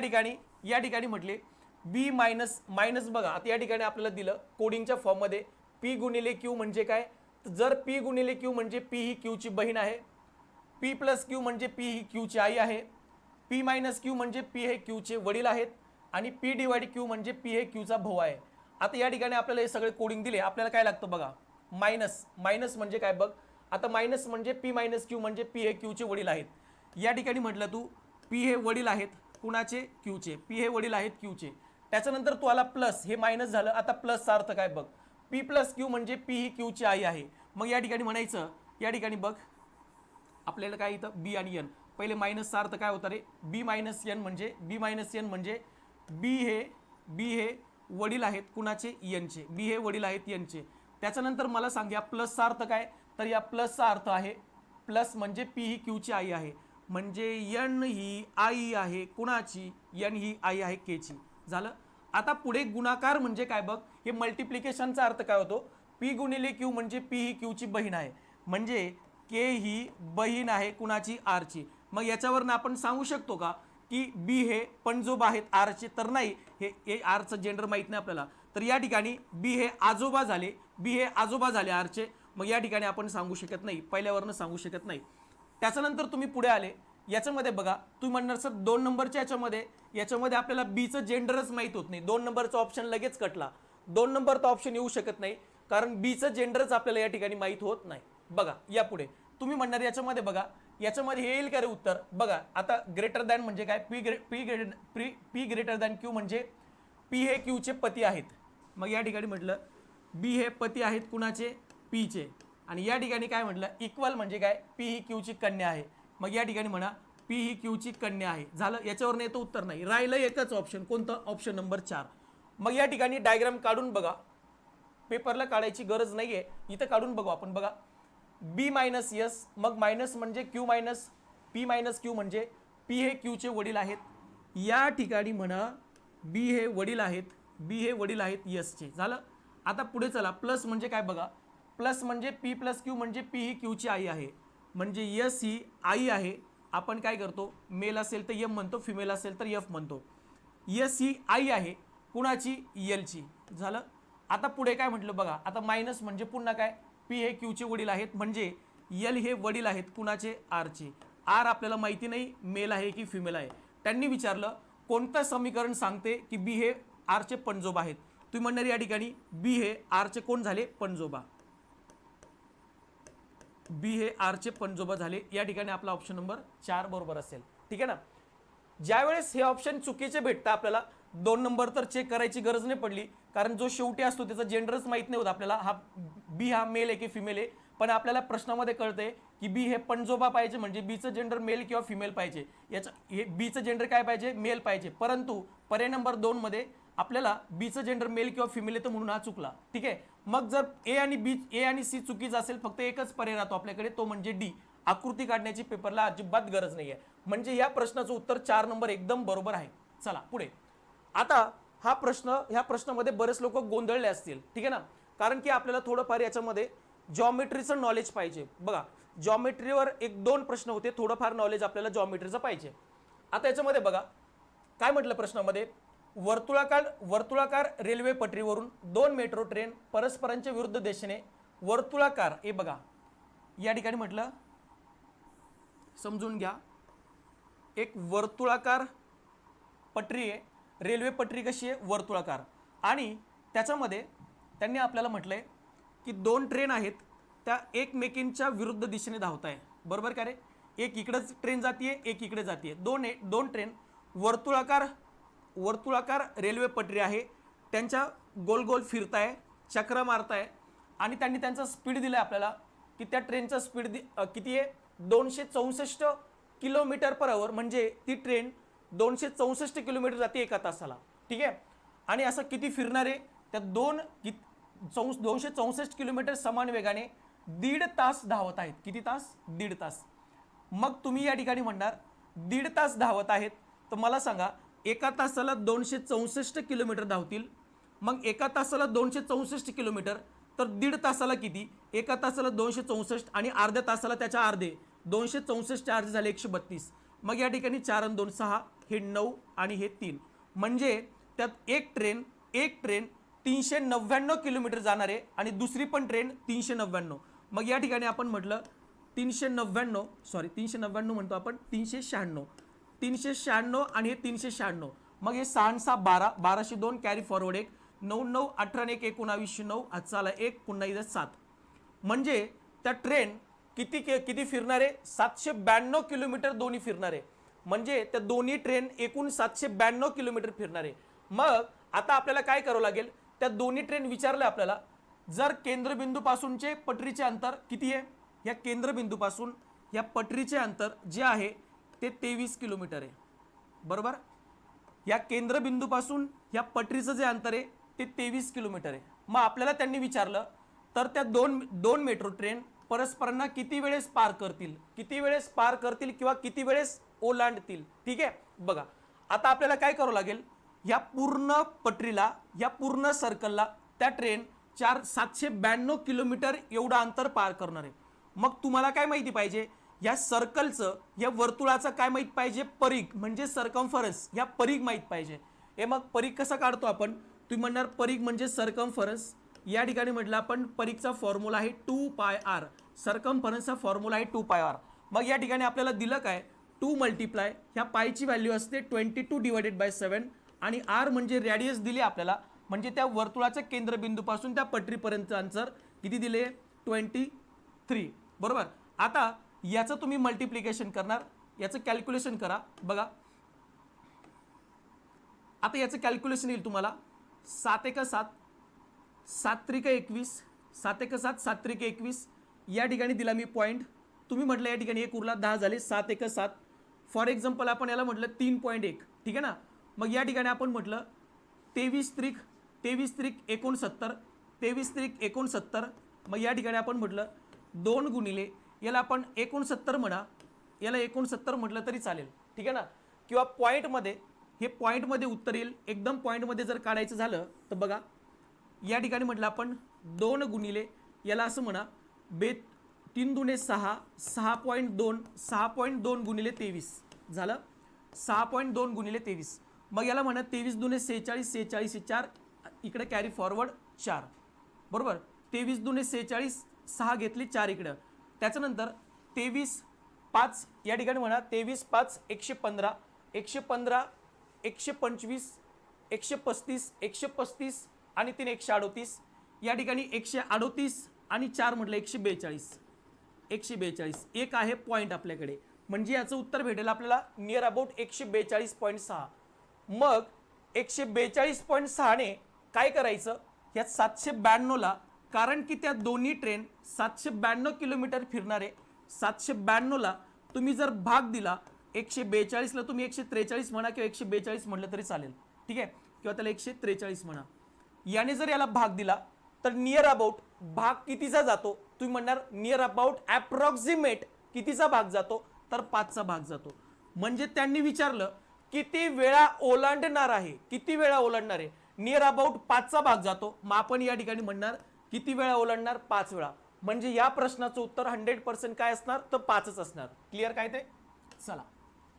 ठिकाणी म्हटले बी मायनस मायनस. बघा आता या ठिकाणी आपल्याला दिलं कोडिंगच्या फॉर्ममध्ये पी गुणिले क्यू म्हणजे काय? जर पी गुणिले क्यू म्हणजे पी ही क्यू ची बहीण आहे, पी प्लस क्यू म्हणजे पी ही क्यू ची आई आहे, पी मायनस क्यू म्हणजे पी हे क्यू चे वडील आहेत आणि पी डिवाइड क्यू म्हणजे पी हे क्यू चा भाऊ आहे. आता या ठिकाणी आपल्याला हे सगळे कोडिंग दिले. आपल्याला काय लागतं बघा, मायनस. मायनस म्हणजे काय बघ, आता मायनस म्हणजे पी मायनस क्यू म्हणजे पी हे क्यू चे वडील आहेत. या ठिकाणी म्हटलं तू पी हे वडील आहेत कुणाचे? क्यूचे. पी हे वडील आहेत क्यूचे. त्याच्यानंतर तू आला प्लस, हे मायनस झालं. आता प्लसचा अर्थ काय बघ, पी प्लस क्यू म्हणजे पी ही क्यूची आई आहे. मग या ठिकाणी म्हणायचं, या ठिकाणी बघ आपल्याला काय इथं बी आणि एन. पहिले मायनसचा अर्थ काय होता रे? बी मायनस एन म्हणजे बी हे वडील आहेत कुणाचे? एनचे. बी हे वडील आहेत एनचे. त्याच्यानंतर मला सांग या प्लसचा अर्थ काय? तर या प्लसचा अर्थ आहे प्लस म्हणजे पी ही क्यूची आई आहे म्हणजे एन ही आई आहे कुणाची? एन ही आई आहे केची. झालं. आता पुढे गुणाकार म्हणजे काय बघ, हे मल्टिप्लिकेशनचा अर्थ काय होतो? पी गुणिले क्यू म्हणजे पी ही क्यूची बहीण आहे म्हणजे के ही बहीण आहे कुणाची? आरची. मग याच्यावरनं आपण सांगू शकतो का की बी हे पणजोबा आहेत आरचे? तर नाही, हे आरचं जेंडर माहित नाही आपल्याला. तर या ठिकाणी बी हे आजोबा झाले आरचे. मग या ठिकाणी आपण सांगू शकत नाही, पहिल्यावरनं सांगू शकत नाही. त्याच्यानंतर तुम्ही पुढे आले, याच्यामध्ये बघा तुम्ही म्हणणार सर 2 नंबरच्या याच्यामध्ये आपल्याला बीचं जेंडरच माहीत होत नाही. 2 नंबरचा ऑप्शन लगेच कटला. 2 नंबरचा ऑप्शन येऊ शकत नाही कारण बीचं जेंडरच आपल्याला या ठिकाणी माहीत होत नाही. बघा यापुढे तुम्ही म्हणणार याच्यामध्ये बघा, याच्यामध्ये हे येईल का रे उत्तर? बघा आता ग्रेटर दॅन म्हणजे काय? पी ग्रेटर दॅन क्यू म्हणजे पी हे क्यूचे पती आहेत. मग या ठिकाणी म्हटलं बी हे पती आहेत कुणाचे? पीचे. आणि या ठिकाणी काय म्हटलं इक्वल म्हणजे काय पी ही क्यूची कन्या आहे. मग या ठिकाणी म्हणा पी ही क्यूची कन्या आहे. झालं, याच्यावर येतं उत्तर नाही. राहिलं एकच ऑप्शन, कोणतं? Option number 4. मग या ठिकाणी डायग्राम काढून बघा, पेपरला काढायची गरज नाहीये, इथं काढून बघू आपण. बघा बी मायनस यस, मग मायनस म्हणजे Q minus P minus Q म्हणजे पी हे क्यूचे वडील आहेत. या ठिकाणी म्हणा बी हे वडील आहेत, बी हे वडील आहेत यसचे. झालं. आता पुढे चला, प्लस म्हणजे काय बघा, प्लस म्हणजे पी प्लस क्यू म्हणजे पी ही क्यूची आई आहे, म्हणजे यस ही आई आहे. आपण काय करतो, मेल असेल तर यम म्हणतो, फिमेल असेल तर यफ म्हणतो. यस ही आई आहे कुणाची? यलची. झालं. आता पुढे काय म्हटलं बघा, आता मायनस म्हणजे पुन्हा काय, पी हे क्यूचे वडील आहेत म्हणजे यल हे वडील आहेत कुणाचे? आरचे. आर आपल्याला माहिती नाही मेल आहे की फिमेल आहे. त्यांनी विचारलं कोणतं समीकरण सांगते की बी हे आरचे पणजोबा आहेत. तुम्ही म्हणणार या ठिकाणी बी हे आरचे कोण झाले? पणजोबा. बी हे आरचे पणजोबा झाले. या ठिकाणी आपला ऑप्शन नंबर 4 बरोबर असेल. ठीक आहे ना. ज्यावेळेस हे ऑप्शन चुकीचे भेटतं आपल्याला 2 नंबर तर चेक करायची गरज नाही पडली, कारण जो शेवटी असतो त्याचा जेंडरच माहित नाही होत आपल्याला, हा बी हा मेल आहे की फिमेल आहे. पण आपल्याला प्रश्नामध्ये कळतंय की बी हे पणजोबा पाहिजे म्हणजे बीचं जेंडर मेल किंवा फिमेल पाहिजे. याचं हे बीचं जेंडर काय पाहिजे? मेल पाहिजे. परंतु पर्याय नंबर 2 मध्ये आपल्याला बीचं जेंडर मेल किंवा फिमेल येतं म्हणून हा चुकला. ठीक आहे. मग जर ए आणि सी चुकीचं असेल, फक्त एकच पर्याय राहतो आपल्याकडे, तो म्हणजे डी. आकृती काढण्याची पेपरला अजिबात गरज नाहीये. म्हणजे या प्रश्नाचं उत्तर 4 नंबर एकदम बरोबर आहे. चला पुढे. आता ह्या प्रश्नामध्ये बरेच लोक गोंधळले असतील. ठीक आहे ना, कारण की आपल्याला थोडंफार याच्यामध्ये जॉमेट्रीचं नॉलेज पाहिजे. बघा जॉमेट्रीवर 1-2 प्रश्न होते, थोडंफार नॉलेज आपल्याला जॉमेट्रीचं पाहिजे. आता याच्यामध्ये बघा काय म्हटलं प्रश्नामध्ये, वर्तुळाकार रेल्वे पटरीवरून 2 मेट्रो ट्रेन परस्परांच्या विरुद्ध दिशेने वर्तुळाकार, हे बघा या ठिकाणी म्हटलं समजून घ्या, एक वर्तुळाकार पटरी आहे. रेल्वे पटरी कशी आहे? वर्तुळाकार. आणि त्याच्यामध्ये त्यांनी आपल्याला म्हटलंय की 2 ट्रेन आहेत, त्या एकमेकींच्या विरुद्ध दिशेने धावत आहे. बरोबर का रे? एक इकडेच ट्रेन जातीये, एक इकडे जातीये. दोन ट्रेन वर्तुळाकार रेल्वे पटरी आहे, त्यांच्या गोल गोल फिरताय, चक्र मारताय. आणि त्यांनी त्यांचा स्पीड दिलाय आपल्याला की त्या ट्रेनचा स्पीड किती आहे? 264 किलोमीटर पर आवर. म्हणजे ती ट्रेन 264 किलोमीटर जाते एका तासाला. ठीक आहे. आणि असं किती फिरणार आहे? त्या 264 किलोमीटर समान वेगाने 1.5 तास धावत आहेत. किती तास? 1.5 तास. मग तुम्ही या ठिकाणी म्हणणार 1.5 तास धावत आहेत, तर मला सांगा एका तासाला 264 किलोमीटर धावतील. मग एका तासाला 264 किलोमीटर, तर 1.5 तासाला किती? एका तासाला 264 आणि अर्ध्या तासाला त्याच्या अर्धे, 264 अर्धे झाले 132. मग या ठिकाणी 4 आणि 2 6, हे 9 आणि हे 3. म्हणजे त्यात एक ट्रेन 399 किलोमीटर जाणार आहे आणि दुसरी पण ट्रेन 399. मग या ठिकाणी आपण म्हटलं 399 म्हणतो आपण 396 आणि हे 396. मग हे 6 6 12, 1202 कॅरी फॉरवर्ड 1, 9 9 18 1 19 9, हातचा आला 1, पुन्हा इथं 7. म्हणजे त्या ट्रेन किती फिरणार आहे? 792 किलोमीटर दोन्ही फिरणार आहे. म्हणजे त्या दोन्ही ट्रेन एकूण 792 किलोमीटर फिरणार आहे. मग आता आपल्याला काय करावं लागेल, त्या दोन्ही ट्रेन विचारलं आपल्याला, जर केंद्रबिंदूपासूनचे पटरीचे अंतर किती आहे? या केंद्रबिंदूपासून या पटरीचे अंतर जे आहे ते 23 किलोमीटर आहे. बरोबर. या केंद्रबिंदूपासून या पटरीचं जे अंतर आहे ते 23 किलोमीटर आहे. मग आपल्याला त्यांनी विचारलं तर त्या दोन मेट्रो ट्रेन परस्परांना किती वेळेस पार करतील किंवा किती वेळेस ओलांडतील. ठीक आहे. बघा आता आपल्याला काय करावं लागेल, या पूर्ण पटरीला, या पूर्ण सर्कलला त्या ट्रेन 792 किलोमीटर एवढं अंतर पार करणार आहे. मग तुम्हाला काय माहिती पाहिजे? या सर्कलचं, या वर्तुळाचं काय माहित पाहिजे? परिघ म्हणजे सर्कम्फरन्स. या परिघ माहित पाहिजे. हे मग परिघ कसा काढतो आपण? तुम्ही म्हणणार परिघ म्हणजे सर्कम्फरन्स. या ठिकाणी म्हटलं आपण परिघचा फॉर्म्युला आहे 2πr. सर्कम्फरन्सचा फॉर्म्युला आहे 2πr. मग या ठिकाणी आपल्याला दिलं काय? 2 मल्टिप्लाय, ह्या पायची व्हॅल्यू असते 22/7 आणि r म्हणजे रेडियस दिले आपल्याला, म्हणजे त्या वर्तुळाच्या केंद्रबिंदूपासून त्या पटरीपर्यंत अंतर किती दिले? 23. बरोबर. आता याचं तुम्ही मल्टिप्लिकेशन करणार, याचं कॅल्क्युलेशन करा. बघा आता याचं कॅल्क्युलेशन येईल तुम्हाला 7 × 7 7 × 21, 7 × 7 7 × 21, या ठिकाणी दिला मी पॉईंट, तुम्ही म्हटलं या ठिकाणी एक उरला, 10 झाले, 7 एक 7. फॉर एक्झाम्पल आपण याला म्हटलं 3.1, ठीक आहे ना. मग या ठिकाणी आपण म्हटलं 23 त्रिक 69, 23 त्रिक 69. मग या ठिकाणी आपण म्हटलं 2 गुणिले याला आपण 69 म्हणा, याला 69 म्हटलं तरी चालेल, ठीक आहे ना. किंवा पॉईंटमध्ये, हे पॉईंटमध्ये उत्तर येईल. एकदम पॉईंटमध्ये जर काढायचं झालं तर बघा या ठिकाणी म्हटलं आपण 2 गुणिले याला असं म्हणा 3 दुणे 6, 6.2, 6.2 गुणिले 23 झालं, 6.2 गुणिले 23. मग याला म्हणा 23 दुणे 46, 46 4, इकडे कॅरी फॉरवर्ड 4, बरोबर. 23 दुणे 46, 6 घेतली 4 इकडं. त्याच्यानंतर 23 5 या ठिकाणी म्हणा 23 5 115, 115 125, 135, 135 आणि 3 138. या ठिकाणी 138 आणि 4 म्हटलं 142, 142 एक आहे पॉईंट आपल्याकडे. म्हणजे याचं उत्तर भेटेल आपल्याला नियर अबाउट 142.6. मग 142.6 ने काय करायचं, या 792ला, कारण की त्या दोन्ही ट्रेन 792 किलोमीटर फिरणारे, 792ला तुम्ही जर भाग दिला 142ला, तुम्ही 143 म्हणा किंवा 142 म्हटलं तरी चालेल, ठीक आहे, किंवा त्याला 143 म्हणा. याने जर याला भाग दिला तर नियर अबाउट भाग कितीचा जातो, तुम्ही म्हणणार नियर अबाउट अप्रॉक्सिमेट कितीचा भाग जातो, तर 5चा भाग जातो. म्हणजे त्यांनी विचारलं किती वेळा ओलांडणार आहे, किती वेळा ओलांडणार आहे, नियर अबाउट 5चा भाग जातो. मग आपण या ठिकाणी म्हणणार किती वेळा ओलांडणार, 5 वेळा. म्हणजे या प्रश्नाचं उत्तर 100% काय असणार, तर 5च असणार. क्लिअर काय ते. चला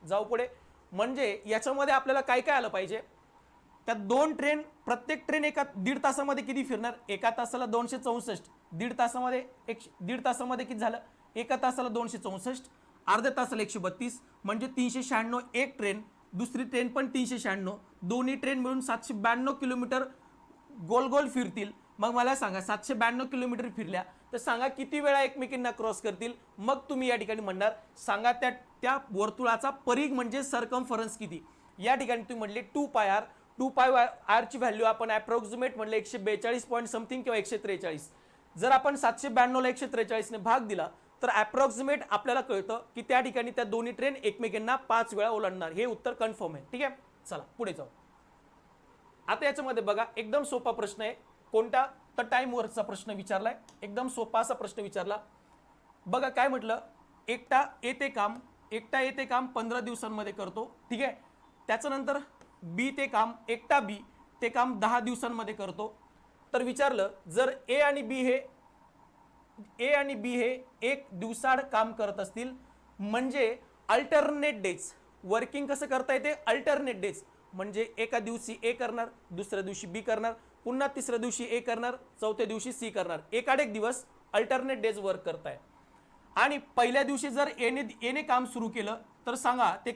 जाऊ पुढे. म्हणजे याच्यामध्ये आपल्याला काय काय आलं पाहिजे, त्या दोन ट्रेन, प्रत्येक ट्रेन एका 1.5 तासामध्ये किती फिरणार, एका तासाला 264, 1.5 तासामध्ये 1.5 तासामध्ये किती झालं, एका तासाला 264, अर्ध्या तासाला 132, म्हणजे 396 एक ट्रेन, दुसरी ट्रेन पण 396, दोन्ही ट्रेन मिळून 792 किलोमीटर गोल गोल फिरतील. मग मला सांगा 792 किलोमीटर फिरल्या तर सांगा किती वेळा एकमेकींना क्रॉस करतील. मग तुम्ही या ठिकाणी म्हणणार सांगा त्या वर्तुळाचा परिघ म्हणजे सर्कम्फरन्स किती. या ठिकाणी तुम्ही म्हणले 2πr, 2πr ची व्हॅल्यू आपण अप्रॉक्सिमेट म्हणले 142 पॉईंट समथिंग किंवा 143. जर आपण 792 ला 143 ने भाग दिला तर अप्रॉक्सिमेट आपल्याला कळतं की त्या ठिकाणी त्या दोन्ही ट्रेन एकमेकांना 5 वेळा ओलांडणार. हे उत्तर कन्फर्म आहे, ठीक आहे. चला पुढे जाऊ. आता याच्यामध्ये बघा एकदम सोपा प्रश्न आहे. कोणता, तर टाइम वरचा प्रश्न विचारलाय, एकदम सोपा असा प्रश्न विचारला. बघा काय म्हटलं, एकटा येते काम 15 दिवसांमध्ये करतो, ठीक आहे. त्याच्यानंतर बी ते काम, एकटा बी ते काम 10 दिवसांमध्ये करतो. तर विचारलं जर ए आणि बी हे एक दिवसाआड काम करत असतील, म्हणजे अल्टरनेट डेज, वर्किंग कसं करता येते, अल्टरनेट डेज, म्हणजे एका दिवशी ए करणार, दुसऱ्या दिवशी बी करणार, पुन्हा तिसऱ्या दिवशी ए करणार, चौथ्या दिवशी सी करणार, एकाड एक दिवस अल्टरनेट डेज वर्क करताय. आणि पहिल्या दिवशी जर एने काम सुरू केलं तर सांगा ते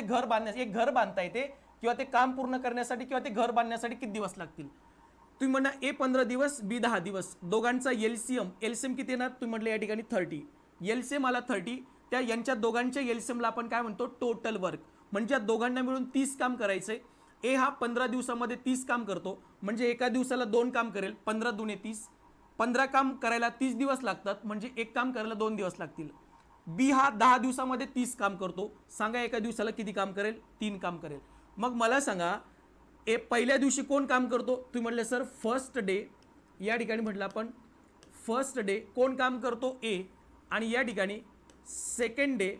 घर बांधण्यासाठी, एक घर बांधता येते किंवा ते काम पूर्ण करण्यासाठी किंवा ते घर बांधण्यासाठी किती दिवस लागतील. तुम्ही म्हणा ए 15 दिवस, बी 10 दिवस, दोघांचा एलसीएम किती येणार, तुम्ही म्हटलं या ठिकाणी 30, एलसीएम आला 30. त्या यांच्या दोघांच्या एलसीएमला आपण काय म्हणतो, टोटल वर्क, म्हणजे या दोघांना मिळून 30 काम करायचंय. ए हा 15 दिवसामध्ये 30 काम करतो, म्हणजे एका दिवसाला 2 काम करेल, 15 दुणे 30, 15 काम करायला 30 दिवस लागतात, म्हणजे एक काम करायला 2 दिवस लागतील. बी हा 10 दिवसामध्ये 30 काम करतो, सांगा एका दिवसाला किती काम करेल, 3 काम करेल. मग मला सांगा पहिल्या दिवशी कोण काम करतो, तुम्ही म्हटलं सर फर्स्ट डे, या ठिकाणी म्हटलं आपण फर्स्ट डे कोण काम करतो, ए. आणि या ठिकाणी सेकंड डे,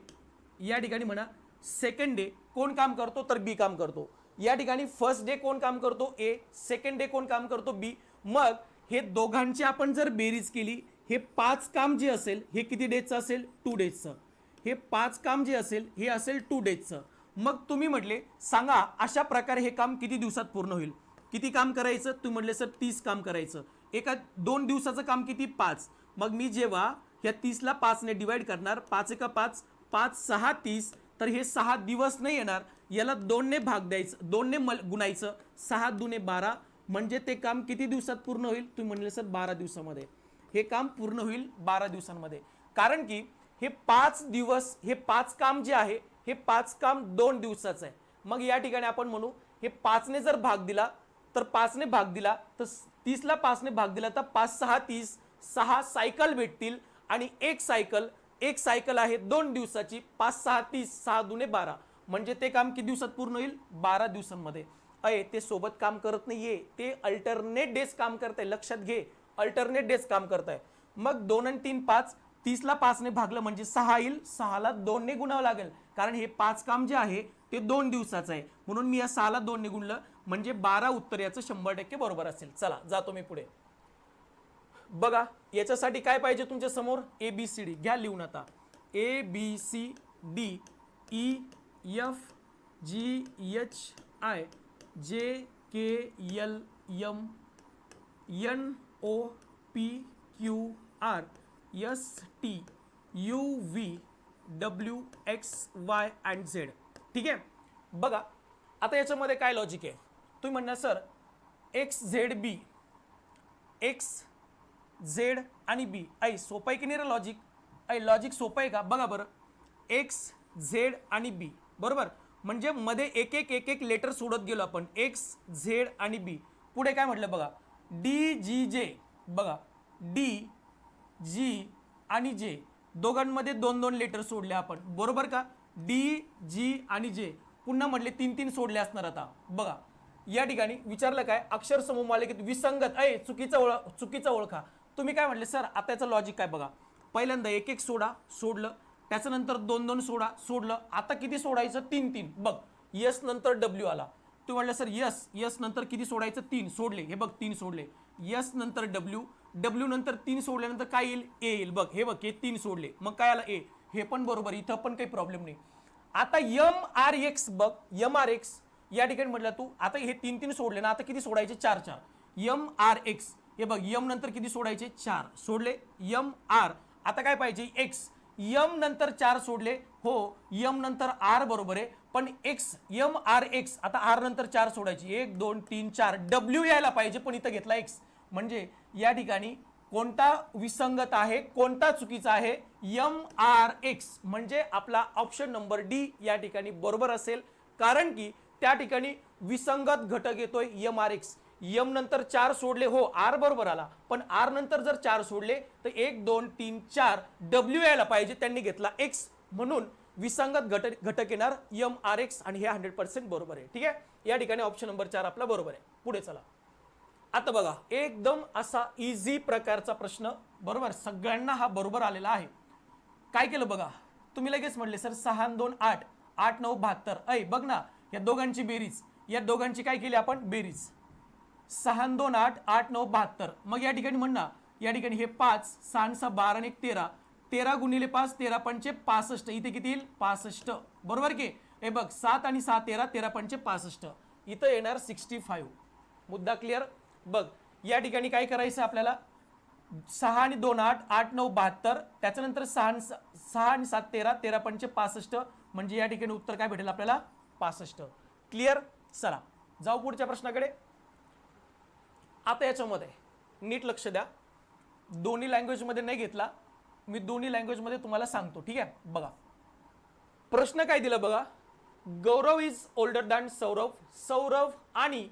या ठिकाणी म्हणा सेकंड डे कोण काम करतो, तर बी काम करतो. या ठिकाणी फर्स्ट डे कोण काम करतो, ए, सेकंड डे कोण काम करतो, बी. मग हे दोघांची आपण जर बेरीज केली, हे 5 काम जे असेल हे किती डेजचं असेल, 2 डेजचं. हे 5 काम जे असेल हे असेल 2 डेजचं. मग तुम्ही म्हटले सांगा अशा प्रकारे हे काम किती दिवसात पूर्ण होईल, किती काम करायचं, तुम्ही म्हटले सर 30 काम करायचं. एका 2 दिवसाचं काम किती, 5. मग मी जेव्हा ह्या 30ला 5 ने डिवाइड करणार, 5 एका 5, 5 6 30, तर हे 6 दिवस नाही येणार, याला 2 ने भाग द्यायचं, 2 ने गुणायचं, 6 दुणे 12, म्हणजे ते काम किती दिवसात पूर्ण होईल, तुम्ही म्हणले सर 12 दिवसामध्ये हे काम पूर्ण होईल, 12 दिवसांमध्ये. कारण की हे 5 दिवस, हे 5 काम जे आहे हे 5 काम 2 दिवसाचं आहे. मग या ठिकाणी आपण म्हणू हे 5 ने जर भाग दिला तर 5 ने भाग दिला तर 30ला 5 ने भाग दिला तर 5 6 30, 6 सायकल भेटतील आणि एक सायकल आहे 2 दिवसाची, 5 6 30, 6 दुने 12, म्हणजे ते काम किती दिवसात पूर्ण होईल? 12 दिवसांमध्ये. ते सोबत काम करत नाहीये, ते अल्टरनेट डेज काम करताय. लक्षात घे, अल्टरनेट डेज काम करताय. मग 2 आणि 3 5, 30 ला 5 ने भागलं म्हणजे 6 येईल, 6 ला 2 ने गुणावं लागेल, कारण हे 5 काम जे आहे ते 2 दिवसाचं आहे, म्हणून मी या 6 ला 2 ने गुणलं म्हणजे 12 उत्तर याचं 100% बरोबर असेल. चला जातो मी पुढे. बघा याच्यासाठी काय पाहिजे तुमच्या समोर? ABCD घ्या लिहून आता. ABCD EFGHI JKLM NOPQR ST UVWXY and Z. ठीक आहे. बघा आता याच्यामध्ये काय लॉजिक आहे? तुम्ही म्हणणार सर XZB, XZ आणि B, सोपं आहे की नाही रे लॉजिक? लॉजिक सोपं आहे का? बघा बरं, XZ आणि B बरोबर, म्हणजे मध्ये एक एक लेटर सोडत गेलो आपण. XZ आणि B, पुढे काय म्हटलं बघा, DGJ, बघा DG आणि J दोघांमध्ये 2 लेटर सोडले आपण, बरोबर का? DG आणि J पुन्हा म्हटले 3 सोडले असणार. आता बघा या ठिकाणी विचारलं काय? अक्षर समूह मालिकेत विसंगत चुकीचा ओळखा. तुम्ही काय म्हटले सर? आता याचं लॉजिक काय बघा, पहिल्यांदा एक सोडलं, त्याच्यानंतर 2 सोडलं, आता किती सोडायचं? 3 बघ, यस नंतर W आला. तू म्हटलं सर यस नंतर किती सोडायचं? 3 सोडले, हे बघ 3 सोडले. यस नंतर W नंतर 3 सोडल्यानंतर काय येईल? A येईल. बघ हे बघ, हे 3 सोडले, मग काय आला? A. हे पण बरोबर, इथं पण काही प्रॉब्लेम नाही. आता MRX बघ, MRX या ठिकाणी म्हटलं तू, आता हे 3 सोडले ना, आता किती सोडायचे? 4 MRX, हे बघ M नंतर किती सोडायचे? 4 सोडले. MR, आता काय पाहिजे? X. M नंतर 4 सोडले, हो M नंतर R बरोबर आहे, पण X MRX, आता R नंतर 4 सोडायची, 1 2 3 4, W यायला पाहिजे पण इथं घेतला X. म्हणजे या ठिकाणी कोणता विसंगत आहे, कोणता चुकीचा आहे? MRX, म्हणजे आपला ऑप्शन नंबर D या ठिकाणी बरोबर असेल, कारण की त्या ठिकाणी विसंगत घटक येतोय MRX. M नंतर 4 सोडले, हो R बरोबर आला, पण R नंतर जर 4 सोडले तर 1 2 3 4 W यायला पाहिजे, त्यांनी घेतला X, म्हणून विसंगत घटक येणार MRX आणि हे 100% बरोबर आहे. ठीक आहे, या ठिकाणी ऑप्शन नंबर 4 आपला बरोबर आहे. पुढे चला. आता बघा एकदम असा इझी प्रकारचा प्रश्न, बरोबर, सगळ्यांना हा बरोबर आलेला आहे. काय केलं बघा, तुम्ही लगेच म्हटले सर 6 आणि 2 8, 8 9 72. बघ ना, या दोघांची बेरीज, या दोघांची काय केली आपण? बेरीज. 6 आणि 2 8, 8 9 72. मग या ठिकाणी म्हण ना, या ठिकाणी हे 5 6 आणि 6 12 आणि 1 13, 13 गुणिले 5 13 पंचे 65, इथे किती येईल? 65, बरोबर की? हे बघ 7 आणि 6 13, 13 पंचे 65, इथं येणार 65. मुद्दा क्लिअर? बघ या ठिकाणी काय करायचं आपल्याला? 6 आणि 2 8, 8 9 72, त्याच्यानंतर 6 आणि 7 13, 13 पंचे 65, म्हणजे या ठिकाणी उत्तर काय भेटेल आपल्याला? 65. क्लिअर? चला जाऊ पुढच्या प्रश्नाकडे. आता याच्यामध्ये नीट लक्ष द्या, दोन्ही लँग्वेज मध्ये नाही घेतला मी, दोन्ही लँग्वेज मध्ये तुम्हाला सांगतो. ठीक आहे, बघा प्रश्न काय दिला बघा. Gaurav is older than Saurav. Saurav आणि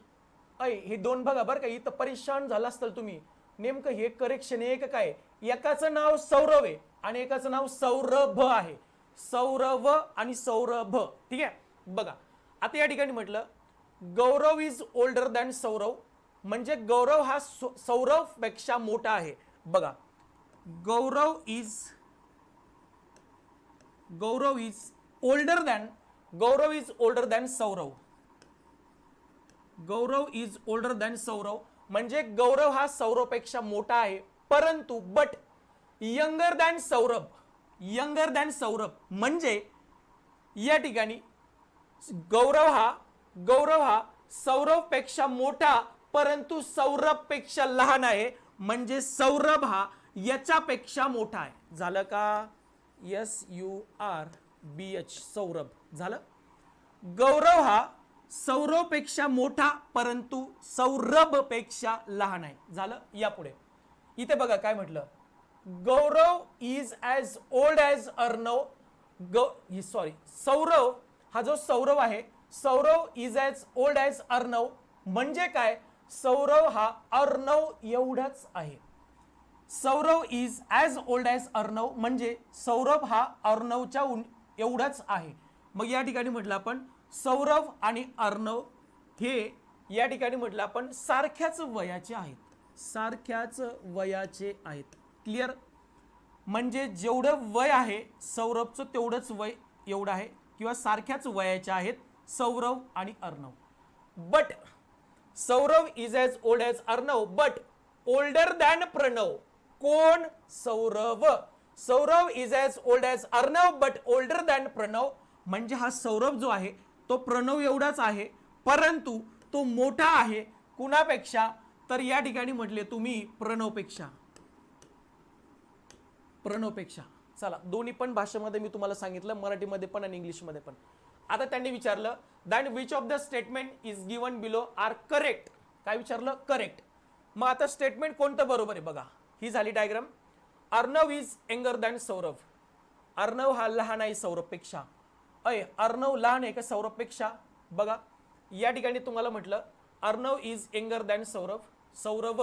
हे दोन बघा बरं का, इथं परेशान झाला असताल तुम्ही, नेमकं हे करेक्शन आहे का काय? एकाचं नाव सौरव आहे आणि एकाचं नाव सौरभ आहे. सौरव आणि सौरभ. ठीक आहे, बघा आता या ठिकाणी म्हटलं Gaurav is older than Saurav, म्हणजे गौरव हा सौरव पेक्षा मोठा आहे. बघा Gaurav is older than Saurav. Gaurav is older than Saurav म्हणजे गौरव हा सौरव पेक्षा मोठा आहे, परंतु but younger than Saurabh. Younger than Saurabh म्हणजे या ठिकाणी गौरव हा सौरव पेक्षा मोठा परंतु सौरभ पेक्षा लहान आहे, म्हणजे सौरभ हा याच्यापेक्षा मोठा आहे. झालं का? SURBH सौरभ झालं. गौरव हा सौरव पेक्षा मोठा परंतु सौरभ पेक्षा लहान आहे. झालं. यापुढे इथे बघा काय म्हटलं, Gaurav is as old as Arnav. Saurav हा जो सौरव आहे, Saurav is as old as Arnav म्हणजे काय? सौरव हा अर्णव एवढाच आहे. Saurav is as old as Arnav, म्हणजे सौरभ हा अर्णवच्या एवढाच आहे. मग या ठिकाणी म्हटलं आपण सौरभ आणि अर्णव हे या ठिकाणी म्हटलं आपण सारख्याच वयाचे आहेत, सारख्याच वयाचे आहेत. क्लिअर? म्हणजे जेवढं वय आहे सौरभचं तेवढंच वय एवढं आहे, किंवा सारख्याच वयाचे आहेत सौरव आणि Arnav. But Saurav is as old as Arnav but older than Pranav. कोण? Saurav. Saurav is as old as Arnav but older than Pranav, म्हणजे हा सौरभ जो आहे तो प्रणव एवढाच आहे, परंतु तो मोठा आहे कुणापेक्षा? तर या ठिकाणी म्हटले तुम्ही प्रणवपेक्षा. प्रणवपेक्षा. चला, दोन्ही पण भाषेमध्ये मी तुम्हाला सांगितलं, मराठीमध्ये पण आणि इंग्लिशमध्ये पण. आता त्यांनी विचारलं then which of the statement is given below are correct. काय विचारलं? करेक्ट. मग आता स्टेटमेंट कोणतं बरोबर आहे बघा. ही झाली diagram. Arnav is younger than Saurabh. Arnav हा लहान आहे सौरभपेक्षा. अर्णव लहान आहे का सौरभपेक्षा? बघा या ठिकाणी तुम्हाला म्हटलं Arnav is younger than Saurabh. Saurabh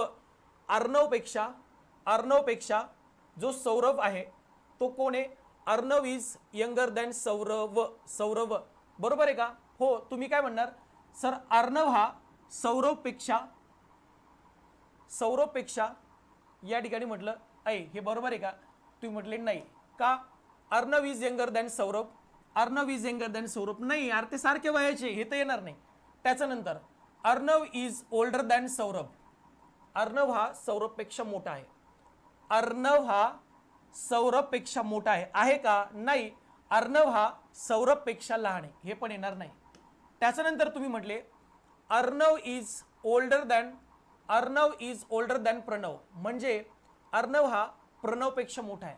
अर्णवपेक्षा जो सौरभ आहे तो कोण आहे? Arnav is younger than Saurabh. Saurabh बरोबर आहे का? हो. तुम्ही काय म्हणणार सर? अर्णव हा सौरभपेक्षा या ठिकाणी म्हटलं हे बरोबर आहे का? तुम्ही म्हटले नाही. का? Arnav is younger than Saurabh. Arnav is younger than Saurabh नाही यार, ते सारखे वयाचे, हे तर येणार नाही. त्याच्यानंतर Arnav is older than Saurabh. Arnav हा सौरभपेक्षा मोठा आहे. अर्णव हा सौरभपेक्षा मोठा आहे का? नाही. अर्णव हा सौरभपेक्षा लहान आहे, हे पण येणार नाही. त्याच्यानंतर तुम्ही म्हटले Arnav is older than Pranav, म्हणजे अर्णव हा प्रणवपेक्षा मोठा आहे.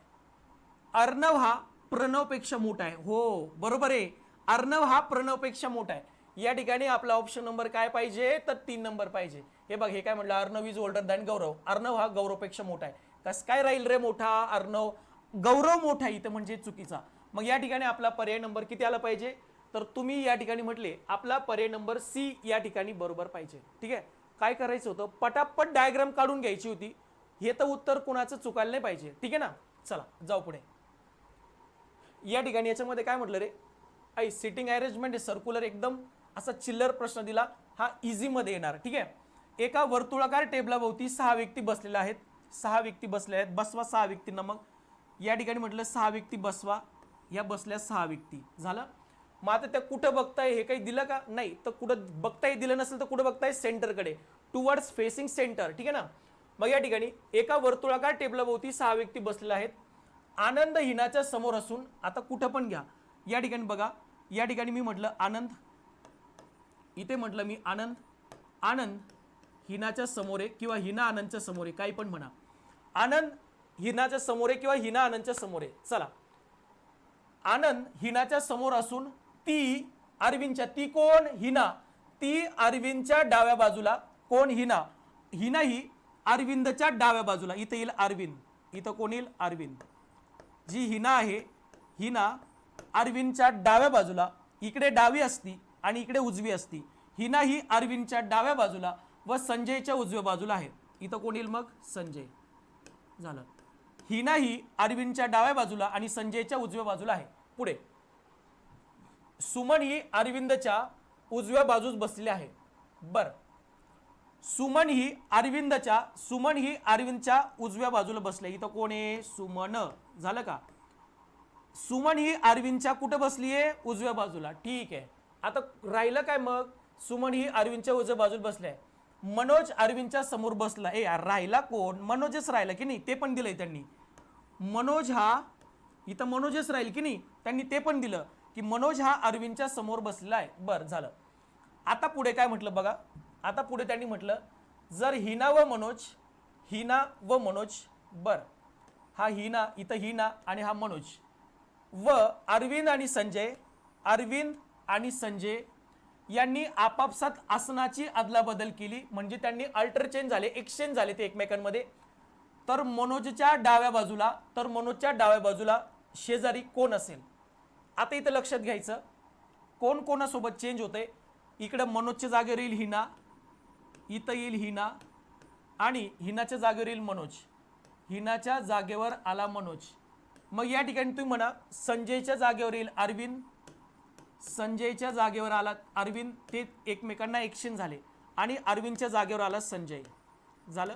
अर्णव हा प्रणवपेक्षा मोठा आहे. हो बरोबर आहे, अर्णव हा प्रणवपेक्षा मोठा आहे. या ठिकाणी आपला ऑप्शन नंबर काय पाहिजे? तर 3 नंबर पाहिजे. हे बघ, हे काय म्हटलं? अर्णव इज ओल्डर दॅन गौरव. अर्णव हा गौरवपेक्षा मोठा आहे. कसं काय राहील रे मोठा? अर्णव. गौरव मोठा इथं म्हणजे चुकीचा. मग या ठिकाणी आपला पर्याय नंबर किती आला पाहिजे? तर तुम्ही या ठिकाणी म्हटले आपला पर्याय नंबर सी या ठिकाणी बरोबर पाहिजे. ठीक आहे. काय करायचं होतं? पटापट डायग्राम काढून घ्यायची होती. हे तर उत्तर कोणाचं चुकायला नाही पाहिजे. ठीक आहे ना? चला जाऊ पुढे. या ठिकाणी याच्यामध्ये काय म्हटलं रे? सिटिंग अरेंजमेंट सर्क्युलर, एकदम असा चिल्लर प्रश्न दिला. हा इझी मध्ये येणार. ठीक आहे. एका वर्तुळाकार टेबलाभोवती 6 व्यक्ती बसलेल्या आहेत. 6 व्यक्ती बसल्या आहेत. बसवा 6 व्यक्तींना. मग या ठिकाणी म्हटलं 6 व्यक्ती बसवा. या बसल्या 6 व्यक्ती. झालं. मग आता त्या कुठं बघताय? हे काही दिलं का? नाही. तर कुठं बघताय? दिलं नसेल तर कुठं बघताय? सेंटरकडे, टुवर्ड्स फेसिंग सेंटर. ठीक आहे ना? मग या ठिकाणी एका वर्तुळाकार टेबलाभोवती 6 व्यक्ती बसलेल्या आहेत. आनंद हिनाच्या समोर असून, आता कुठं पण घ्या. या ठिकाणी बघा, या ठिकाणी मी म्हटलं आनंद, इथे म्हटलं मी आनंद. आनंद हिनाच्या समोर आहे किंवा हिना आनंदच्या समोर आहे, काही पण म्हणा. आनंद हिनाच्या समोर आहे किंवा हिना आनंदच्या समोर आहे. चला, आनंद हिनाच्या समोर असून ती अरविंदच्या, ती कोण? हिना. ती अरविंदच्या डाव्या बाजूला. कोण? हिना. हिना ही अरविंदच्या डाव्या बाजूला. इथे येईल अरविंद. इथं कोण येईल? अरविंद. जी हिना आहे, हिना अरविंदच्या डाव्या बाजूला. इकडे डावी असती आणि इकडे उजवी असती. हिना ही अरविंदच्या डाव्या बाजूला व संजयच्या उजव्या बाजूला आहे. इथं कोण येईल मग? संजय. झालं. हिना ही अरविंदच्या डाव्या बाजूला आणि संजयच्या उजव्या बाजूला आहे. पुढे सुमन ही अरविंदच्या उजव्या बाजूस बसलेली आहे. बर, सुमन ही अरविंदच्या उजव्या बाजूला बसले. इथं कोण आहे? सुमन. झालं का? सुमन ही अरविंदच्या कुठं बसली आहे? उजव्या बाजूला. ठीक आहे. आता राहिलं काय मग? सुमन ही अरविंदच्या उजव्या बाजूला बसली आहे. मनोज अरविंदच्या समोर बसला. राहिला कोण? मनोजच राहिला की नाही? ते पण दिलंय त्यांनी. मनोज हा इथं मनोजच राहील की नाही? त्यांनी ते पण दिलं की मनोज हा अरविंदच्या समोर बसलेला आहे. बरं झालं. आता पुढे काय म्हटलं बघा. आता पुढे त्यांनी म्हटलं जर हिना व मनोज, बर, हा हिना, इथं हिना आणि हा मनोज, व अरविंद आणि संजय यांनी आपापसात आसनाची अदलाबदल केली, म्हणजे त्यांनी अल्टरचेंज झाले, एक्सचेंज झाले ते एकमेकांमध्ये. तर मनोजच्या डाव्या बाजूला शेजारी कोण असेल? आता इथं लक्षात घ्यायचं कोण कोणासोबत चेंज होते. इकडे मनोजच्या जागेवर येईल हिना, इथं येईल हिना आणि हिनाच्या जागेवर येईल मनोज. हिनाच्या जागेवर आला मनोज. मग या ठिकाणी तुम्ही म्हणा संजयच्या जागेवर येईल अरविंद, संजयच्या जागेवर आला अरविंद, ते एकमेकांना एक्सचेंज झाले आणि अरविंदच्या जागेवर आला संजय. झालं.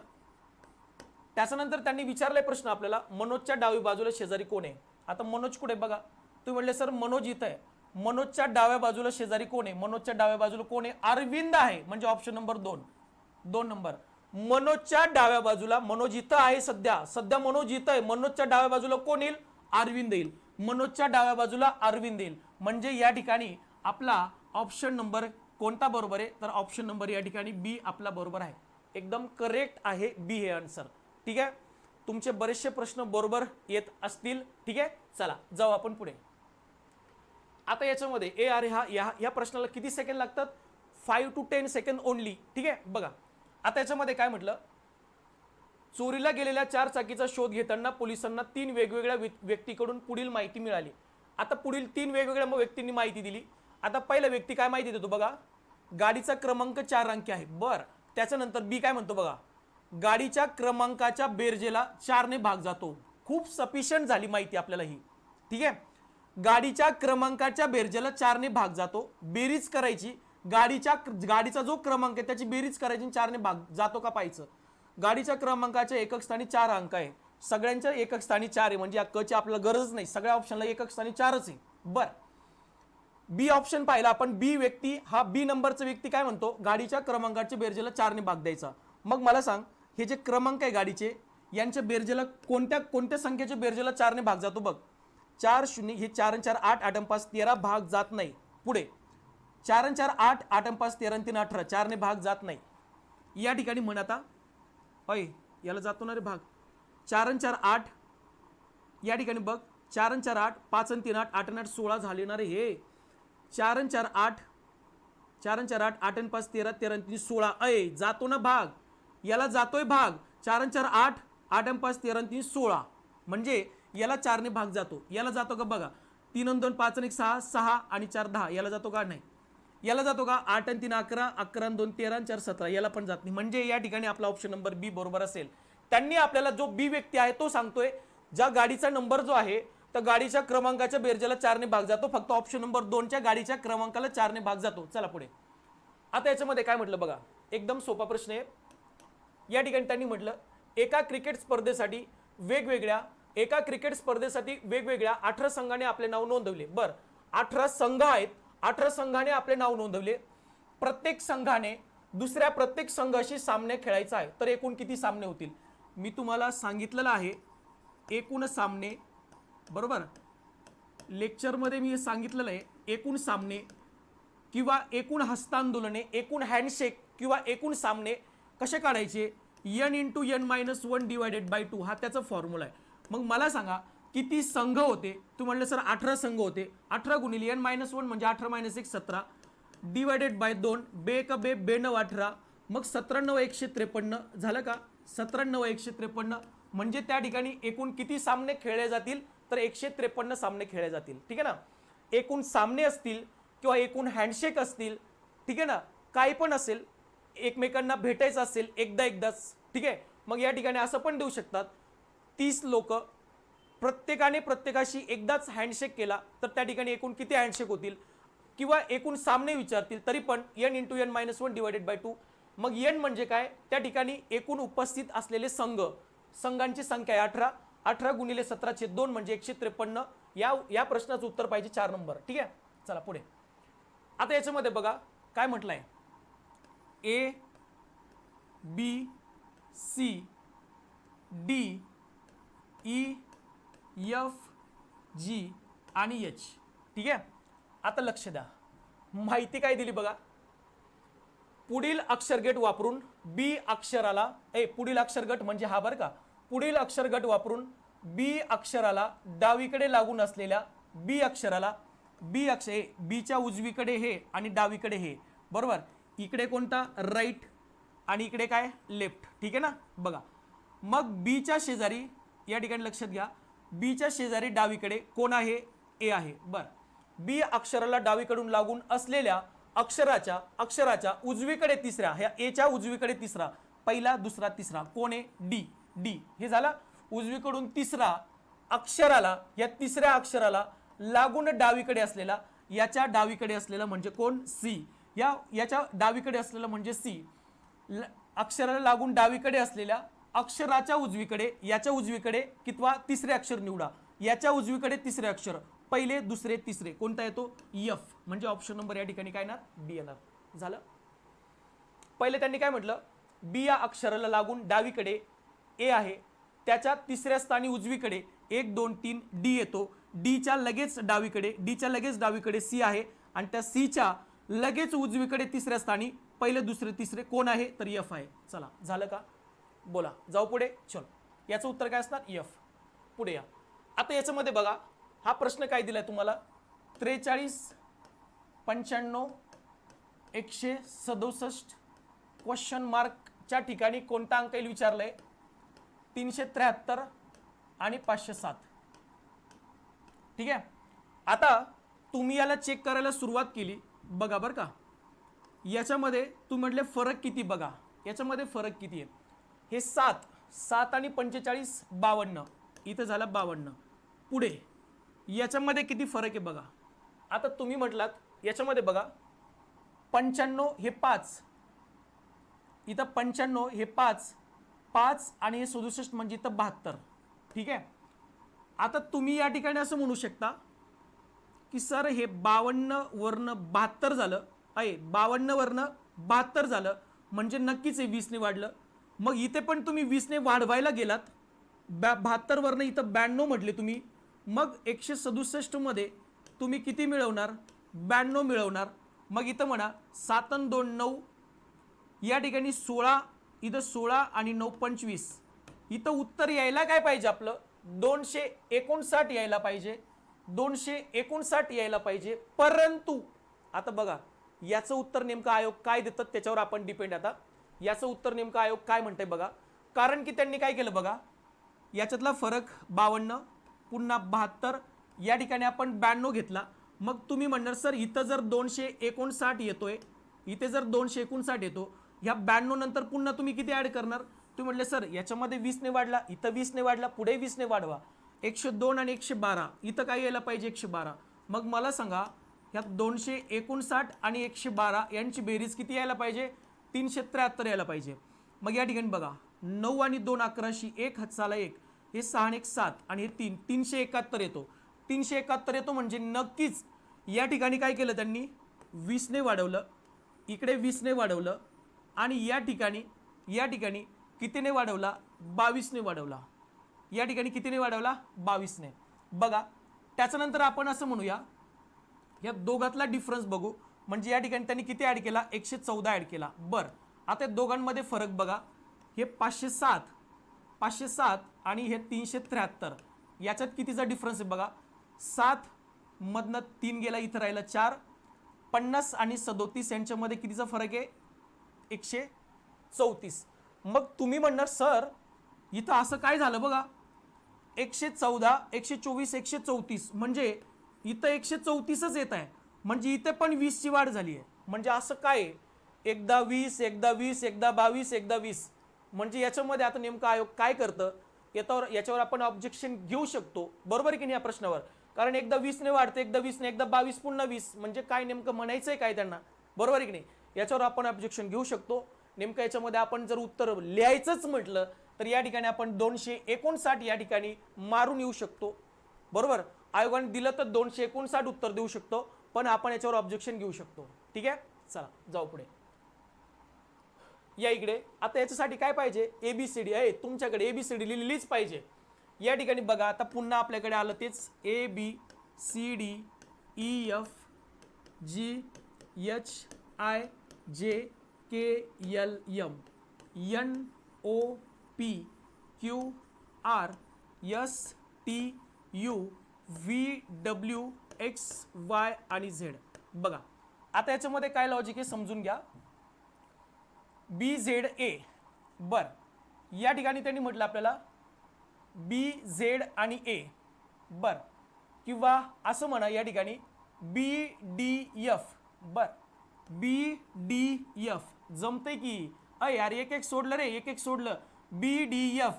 त्याच्यानंतर त्यांनी विचारले प्रश्न आपल्याला, मनोजच्या डावी बाजूला शेजारी कोण आहे. आता मनोज कुठे बघा, तुम्ही म्हणले सर मनोज इथं आहे. मनोजच्या डाव्या बाजूला शेजारी कोण आहे, मनोजच्या डाव्या बाजूला कोण आहे, अरविंद आहे. म्हणजे ऑप्शन नंबर 2 नंबर. मनोजच्या डाव्या बाजूला मनोज इथं आहे, सध्या मनोज इथं आहे. मनोजच्या डाव्या बाजूला कोण येईल, अरविंद येईल. मनोजच्या डाव्या बाजूला अरविंद येईल. म्हणजे या ठिकाणी आपला ऑप्शन नंबर कोणता बरोबर आहे, तर ऑप्शन नंबर या ठिकाणी बी आपला बरोबर आहे. एकदम करेक्ट आहे बी हे आन्सर. ठीक आहे. तुमचे बरेचसे प्रश्न बरोबर येत असतील. ठीक आहे. चला जाऊ आपण पुढे. आता याच्यामध्ये ए अरे या प्रश्नाला किती सेकंड लागतात, 5 to 10 सेकंड ओनली. ठीक आहे. बघा आता याच्यामध्ये काय म्हटलं, चोरीला गेलेल्या 4 चाकीचा शोध घेताना पोलिसांना 3 वेगवेगळ्या व्यक्तीकडून पुढील माहिती मिळाली. आता पुढील 3 वेगवेगळ्या व्यक्तींनी माहिती दिली. आता पहिला व्यक्ती काय माहिती देतो बघा, गाडीचा क्रमांक 4 अंकी आहे. बर. त्याच्यानंतर बी काय म्हणतो बघा, गाडीच्या क्रमांकाच्या बेरजेला 4 ने भाग जातो. खूप सफिशियंट झाली माहिती आपल्याला ही. ठीक आहे. गाडीच्या क्रमांकाच्या बेरजेला 4 ने भाग जातो, बेरीज करायची. गाडीचा जो क्रमांक आहे त्याची बेरीज करायची, 4 ने भाग जातो का पाहायचं. गाडीच्या क्रमांकाच्या एकक स्थानी 4 अंक आहे, सगळ्यांच्या एकक स्थानी 4 आहे. म्हणजे या क ची आपल्याला गरज नाही, सगळ्या ऑप्शनला एकक स्थानी 4च आहे. बर. बी ऑप्शन पाहिला आपण. बी व्यक्ती हा बी नंबरचा व्यक्ती काय म्हणतो, गाडीच्या क्रमांकाच्या बेरजेला 4 ने भाग द्यायचा. मग मला सांग, हे जे क्रमांक आहे गाडीचे, यांच्या बेरजेला कोणत्या संख्येच्या बेरजेला 4 ने भाग जातो बघ. 4 0 हे 4 आणि 4 8, 8 आणि 5 13 भाग जात नाही. पुढे 4 आणि 4 8, 8 आणि 5 13 आणि 3 18, 4 ने भाग जात नाही. या ठिकाणी म्हण आता होय याला जातो ना रे भाग. 4 आणि 4 8, या ठिकाणी बघ 4 आणि 4 8, 5 आणि 3 8, 8 आणि 8 16 झाले ना रे हे. 4 आणि 4 8, 4 आणि 4 8, 8 आणि 5 13, 13 आणि 3 16, अय जातो ना भाग. याला जातोय भाग. 4 आणि 4 8, 8 आणि 5 13 आणि 3 16, म्हणजे याला 4 ने भाग जातो. याला जातो का बघा, 3 आणि 2 5 आणि 1 6, 6 आणि 4 10, याला जातो का नाही. याला जातो का 8 आणि 3 11, 11 आणि 2 13 आणि 4 17, याला पण जात नाही. म्हणजे या ठिकाणी आपला ऑप्शन नंबर बी बरोबर असेल. त्यांनी आपल्याला जो बी व्यक्ती आहे तो सांगतोय, ज्या गाडीचा नंबर जो आहे तर गाडीच्या क्रमांकाच्या बेरजेला 4 ने भाग जातो. फक्त ऑप्शन नंबर 2च्या गाडीच्या क्रमांकाला 4 ने भाग जातो. चला पुढे. आता याच्यामध्ये काय म्हटलं बघा, एकदम सोपा प्रश्न आहे. या ठिकाणी त्यांनी म्हटलं, एका क्रिकेट स्पर्धेसाठी वेगवेगळ्या 18 संघाने आपले नाव नोंदवले. बर. 18 संघ आहेत, 18 संघाने आपले नाव नोंदवले. प्रत्येक संघाने दुसऱ्या प्रत्येक संघाशी सामने खेळायचा आहे. तर एकूण किती सामने होतील. मी तुम्हाला सांगितलेलं आहे एकूण सामने, बरोबर. लेक्चरमध्ये मी सांगितलेलं आहे एकूण सामने किंवा एकूण हस्तांदोलने, एकूण हँडशेक किंवा एकूण सामने कसे काढायचे. n × n-1 डिवायडेड बाय 2 हा त्याचा फॉर्म्युला आहे. मग मला सांगा किती संघ होते. तू म्हणलं सर 18 संघ होते. 18 गुणिले n-1 म्हणजे 18 - 1 17 डिवायडेड बाय 2, बे का बे, 2 9 18, मग 17 9 153 झालं का. 17 9 153 म्हणजे त्या ठिकाणी एकूण किती सामने खेळले जातील, तर 153 सामने खेळले जातील. ठीक आहे ना. एकूण सामने असतील किंवा एकूण हँडशेक असतील, ठीक आहे ना, काही पण असेल, एकमेकांना भेटायचं असेल एकदाच. ठीक आहे. मग या ठिकाणी असं पण देऊ शकतात, 30 लोक प्रत्येकाने प्रत्येकाशी एकदाच हँडशेक केला तर त्या ठिकाणी एकूण किती हँडशेक होतील, किंवा एकूण सामने विचारतील तरी पण n × n-1 डिवायडेड बाय 2. मग n म्हणजे काय, त्या ठिकाणी एकूण उपस्थित असलेले संघांची संख्या आहे 18. 18 गुणिले 17/2 म्हणजे 153. या प्रश्नाचं उत्तर पाहिजे 4 नंबर. ठीक आहे. चला पुढे. आता याच्यामध्ये बघा काय म्हटलंय, A B C D E F G आणि H. ठीक आहे. आता लक्ष द्या, माहिती काय दिली बघा. पुढील अक्षरगट वापरून बी अक्षराला, पुढील अक्षरगट म्हणजे हा बरं का, पुढील अक्षरगट वापरून बी अक्षराला डावीकडे लागून असलेल्या बी अक्षराला, बीच्या उजवीकडे हे आणि डावीकडे हे, बरोबर. इकडे कोणता, राईट, आणि इकडे काय, लेफ्ट. ठीक आहे ना. बघा मग बीच्या शेजारी, या ठिकाणी लक्षात घ्या, बीच्या शेजारी डावीकडे कोण आहे, ए आहे. बर. बी अक्षराला डावीकडून लागून असलेल्या अक्षराच्या उजवीकडे तिसऱ्या, ह्या एच्या उजवीकडे तिसरा, पहिला दुसरा तिसरा कोण आहे, डी. हे झाला उजवीकडून तिसरा अक्षराला, या तिसऱ्या अक्षराला लागून डावीकडे असलेला, याच्या डावीकडे असलेला म्हणजे कोण? सी. याच्या डावीकडे असलेला म्हणजे सी. अक्षराला लागून डावीकडे असलेल्या अक्षराच्या उजवीकडे, याच्या उजवीकडे कितवा? तिसरे अक्षर निवडा. याच्या उजवीकडे तिसरे अक्षर, पहिले दुसरे तिसरे, कोणता येतो? एफ. म्हणजे ऑप्शन नंबर या ठिकाणी काय येणार? बी येणार. झालं. पहिले त्यांनी काय म्हटलं? बी या अक्षराला लागून डावीकडे ए आहे, त्याच्या तिसऱ्या स्थानी उजवीकडे 1 2 3 डी येतो. डीच्या लगेच डावीकडे सी आहे आणि त्या सीच्या लगेच उजवीकडे तिसऱ्या स्थानी पहिले दुसरे तिसरे कोण आहे? तर एफ आहे. चला, झालं का? बोला, जाऊ पुढे. चलो, याचं उत्तर काय असणार? एफ. पुढे या. आता याच्यामध्ये बघा, हा प्रश्न काय दिलाय तुम्हाला? 43 95 167 क्वेश्चन मार्कच्या ठिकाणी कोणता अंक येईल विचारलंय? 373 आणि 507. ठीक आहे. आता तुम्ही याला चेक करायला सुरुवात केली, बघा बरं का, याच्यामध्ये तुम्ही म्हटले फरक किती? बघा याच्यामध्ये फरक किती आहे. हे 7 आणि 45 52, इथं झाला 52. पुढे याच्यामध्ये किती फरक आहे बघा. आता तुम्ही म्हटलात याच्यामध्ये बघा 95 हे 5, इथं 95 हे 5 आणि हे 67 म्हणजे इथं 72. ठीक आहे. आता तुम्ही या ठिकाणी असं म्हणू शकता की सर हे 52 वरनं 72 झालं आहे, 52 वरनं 72 झालं म्हणजे नक्कीच हे 20 ने वाढलं. मग इथे पण तुम्ही 20 ने वाढवायला गेलात, 72 वरनं इथं 92 म्हटले तुम्ही, मग 167 मध्ये तुम्ही किती मिळवणार? 92 मिळवणार. मग इथं म्हणा 7 आणि 2 9, या ठिकाणी 16, इथं 16 आणि 9 25. इथं उत्तर यायला काय पाहिजे आपलं? 259 यायला पाहिजे, 259 यायला पाहिजे. परंतु आता बघा याचं उत्तर नेमकं आयोग काय देतात त्याच्यावर आपण डिपेंड. आता याचं उत्तर नेमकं आयोग काय म्हणतंय बघा. कारण की त्यांनी काय केलं बघा, याच्यातला फरक 52 पुन्हा 72, या ठिकाणी आपण 92 घेतला. मग तुम्ही म्हणणार सर इथं जर 259 येतोय, इथे जर 259 येतो, ह्या 92 नंतर पुन्हा तुम्ही किती ऍड करणार? तुम्ही म्हटले सर याच्यामध्ये 20 ने वाढला, इथं 20 ने वाढला, पुढे 20 ने वाढवा. 102 आणि 112, इथं काय यायला पाहिजे? 112. मग मला सांगा ह्या 259 आणि 112 यांची बेरीज किती यायला पाहिजे? 373 यायला पाहिजे. मग या ठिकाणी बघा 9 आणि 2 11, 1 हातचाला 1, हे 6 आणि 1 7 आणि हे 3 371 येतो. 371 येतो म्हणजे नक्कीच या ठिकाणी काय केलं त्यांनी? 20 ने वाढवलं, इकडे 20 ने वाढवलं आणि या ठिकाणी कितीने वाढवला? 22 ने वाढवला. या ठिकाणी कितीने वाढवला? 22 ने. बघा त्याच्यानंतर आपण असं म्हणूया, या दोघातला डिफरन्स बघू. म्हणजे या ठिकाणी त्यांनी किती ऍड केला? 114 ऍड केला. बरं, आता दोघांमध्ये फरक बघा, हे 507 आणि हे 373, याच्यात कितीचा डिफरन्स आहे बघा. 7 मधनं 3 गेला, इथं राहिला 4. 50 आणि 37 यांच्यामध्ये कितीचा फरक आहे? 134. मग तुम्ही म्हणणार सर इथं असं काय झालं बघा, 114 124 134 म्हणजे इथं 134च येत आहे, म्हणजे इथे पण 20 ची वाढ झाली आहे. म्हणजे असं काय? एकदा 20 एकदा 20 एकदा 22 एकदा 20. म्हणजे याच्यामध्ये आता नेमकं आयोग काय करतं याच्यावर आपण ऑब्जेक्शन घेऊ शकतो, बरोबर की नाही या प्रश्नावर. कारण एकदा 20 ने वाढते, एकदा 20 ने, एकदा 22 पुन्हा 20, म्हणजे काय नेमकं म्हणायचंय काय त्यांना, बरोबर की नाही. याच्यावर आपण ऑब्जेक्शन घेऊ शकतो. नेमकं याच्यामध्ये आपण जर उत्तर लिहायचंच म्हटलं तर या ठिकाणी आपण 259 या ठिकाणी मारून येऊ शकतो, बरोबर. आयोगाने दिलं तर 259 उत्तर देऊ शकतो, पण आपण याच्यावर ऑब्जेक्शन घेऊ शकतो. ठीक आहे. चला जाऊ पुढे. या इकडे आता याच्यासाठी काय पाहिजे? ABCD आहे तुमच्याकडे, ABCD लिहिलीच पाहिजे. या ठिकाणी बघा आता पुन्हा आपल्याकडे आलं तेच ABCD EF G H I J K L M N O P Q R S T U V W X Y आणि Z. बघा आता याच्यामध्ये काय लॉजिक आहे समजून घ्या. BZA, बर, या ठिकाणी त्यांनी म्हटलं आपल्याला BZ आणि A, बर, किंवा असं म्हणा या ठिकाणी BDF, बर, BDF जमते की? अय यार एक एक सोडलं रे, एक एक सोडलं. BDF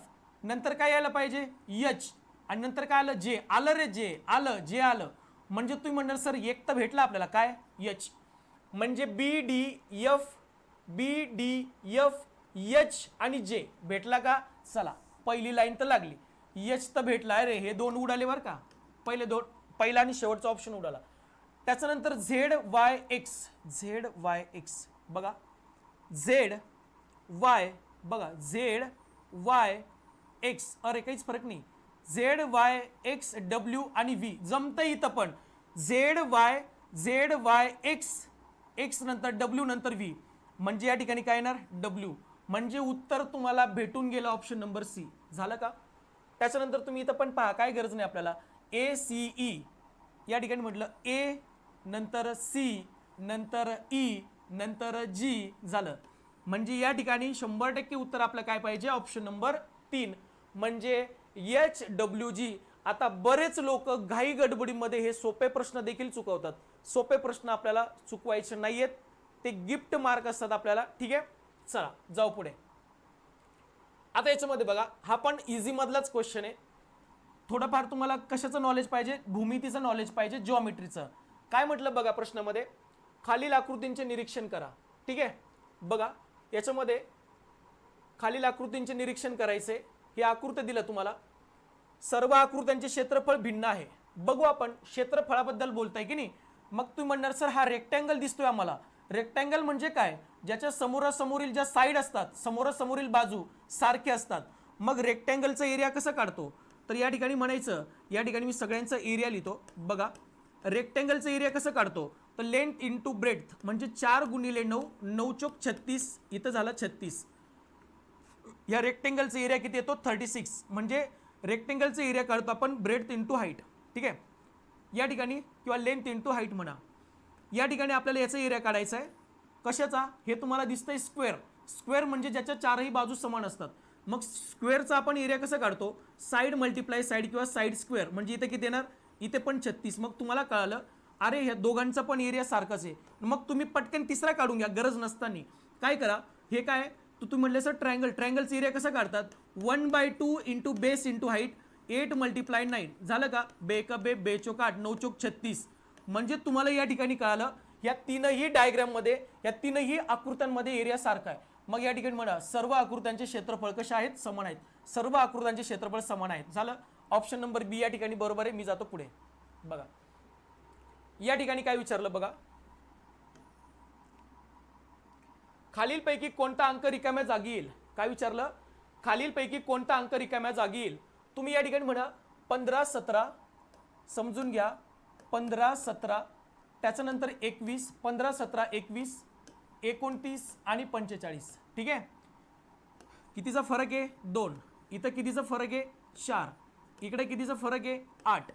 नंतर काय यायला पाहिजे एच, आणि नंतर काय आलं जे, आलं रे जे, आलं जे आलं. म्हणजे तुम्ही म्हणणार सर एक तर भेटला आपल्याला काय एच, म्हणजे बी डी एफ एच आणि जे भेटला का. चला पहिली लाईन तर लागली, एच तर भेटला. अरे हे दोन उडाले बरं का, पहिला आणि शेवटचा ऑप्शन उडाला. त्याच्यानंतर झेड वाय एक्स बघा, झेड वाय एक्स, अरे काहीच फरक नाही. झेड वाय एक्स डब्ल्यू आणि व्ही जमतं इथं पण. झेड वाय एक्स नंतर डब्ल्यू नंतर व्ही, म्हणजे या ठिकाणी काय येणार डब्ल्यू. म्हणजे उत्तर तुम्हाला भेटून गेलं ऑप्शन नंबर सी. झालं का. त्याच्यानंतर तुम्ही इथं पण पहा, काय गरज नाही आपल्याला. ए सी ई या ठिकाणी म्हटलं ए नंतर सी नंतर ई नंतर जी झालं. म्हणजे या ठिकाणी 100% उत्तर आपलं काय पाहिजे ऑप्शन नंबर 3 म्हणजे एच डब्ल्यू जी. आता बरेच लोक घाई गडबडीमध्ये हे सोपे प्रश्न देखील चुकवतात. सोपे प्रश्न आपल्याला चुकवायचे नाहीयेत, ते गिफ्ट मार्क असतात आपल्याला. ठीक आहे, चला जाऊ पुढे. आता याच्यामध्ये बघा, हा पण इझी मधलाच क्वेश्चन आहे. थोडंफार तुम्हाला कशाचं नॉलेज पाहिजे, भूमितीचं नॉलेज पाहिजे, जिओमेट्रीचं. काय म्हटलं बघा प्रश्नामध्ये, खालील आकृतींचे निरीक्षण करा. ठीक आहे, बघा याच्यामध्ये खालील आकृतींचे निरीक्षण करायचे. हे आकृती दिलं तुम्हाला, सर्व आकृत्यांचे क्षेत्रफळ भिन्न आहे. बघू आपण क्षेत्रफळाबद्दल बोलताय की नाही. मग तुम्ही म्हणणार सर हा रेक्टँगल दिसतोय आम्हाला. रेक्टँगल म्हणजे काय, ज्याच्या समोरासमोरील ज्या साईड असतात, समोरासमोरील बाजू सारखे असतात. मग रेक्टँगलचा एरिया कसं काढतो, तर या ठिकाणी म्हणायचं, या ठिकाणी मी सगळ्यांचा एरिया लिहितो. बघा रेक्टँगलचा एरिया कसं काढतो, तर लेंथ इंटू ब्रेड्थ म्हणजे 4 गुणिले 9, 9 चोक 36, इथं झाला 36. या रेक्टँगलचा एरिया किती येतो 36. म्हणजे रेक्टँगलचा एरिया काढतो आपण ब्रेड्थ इंटू हाईट. ठीक आहे, या ठिकाणी किंवा लेंथ इंटू हाईट म्हणा. या ठिकाणी आपल्याला याचा एरिया काढायचा आहे. कशाचा, हे तुम्हाला दिसतंय स्क्वेअर. स्क्वेअर म्हणजे ज्याच्या चारही बाजू समान असतात. मग स्क्वेअरचा आपण एरिया कसं काढतो, साईड मल्टिप्लाय साईड किंवा साईड स्क्वेअर. म्हणजे इथे किती येणार, इथे पण 36. मग तुम्हाला कळालं अरे ह्या दोघांचा पण एरिया सारखाच आहे. मग तुम्ही पटकन तिसरा काढून घ्या गरज नसताना. काय करा, हे काय तुम्ही म्हटले सर ट्रायंगलचा एरिया कसा काढतात, 1/2 into base into height 8 multiply 9 झालं का. बे का बे, बे चोक 8, 9 चोक 36. म्हणजे तुम्हाला या ठिकाणी कळालं या तीनही डायग्राम मध्ये, या तीनही आकृत्यांमध्ये एरिया सारखा आहे. मग या ठिकाणी म्हणा सर्व आकृत्यांचे क्षेत्रफळ कसे आहेत, समान आहेत. सर्व आकृत्यांचे क्षेत्रफळ समान आहेत. झालं, ऑप्शन नंबर बी या ठिकाणी बरोबर आहे. मी जातो पुढे. बघा या ठिकाणी काय विचारलं बघा, खालीलपैकी कोणता अंक रिकाम्या जागी येईल. काय विचारलं, खालीलपैकी कोणता अंक रिकाम्या जागी येईल. तुम्ही या ठिकाणी म्हणा 15 17 समजून घ्या, 15 17 त्याच्यानंतर 21, 15 17 21 29 आणि 45. ठीक आहे, कितीचा फरक आहे 2. इथं कितीचा फरक आहे 4. इकडे कितीचा फरक आहे 8.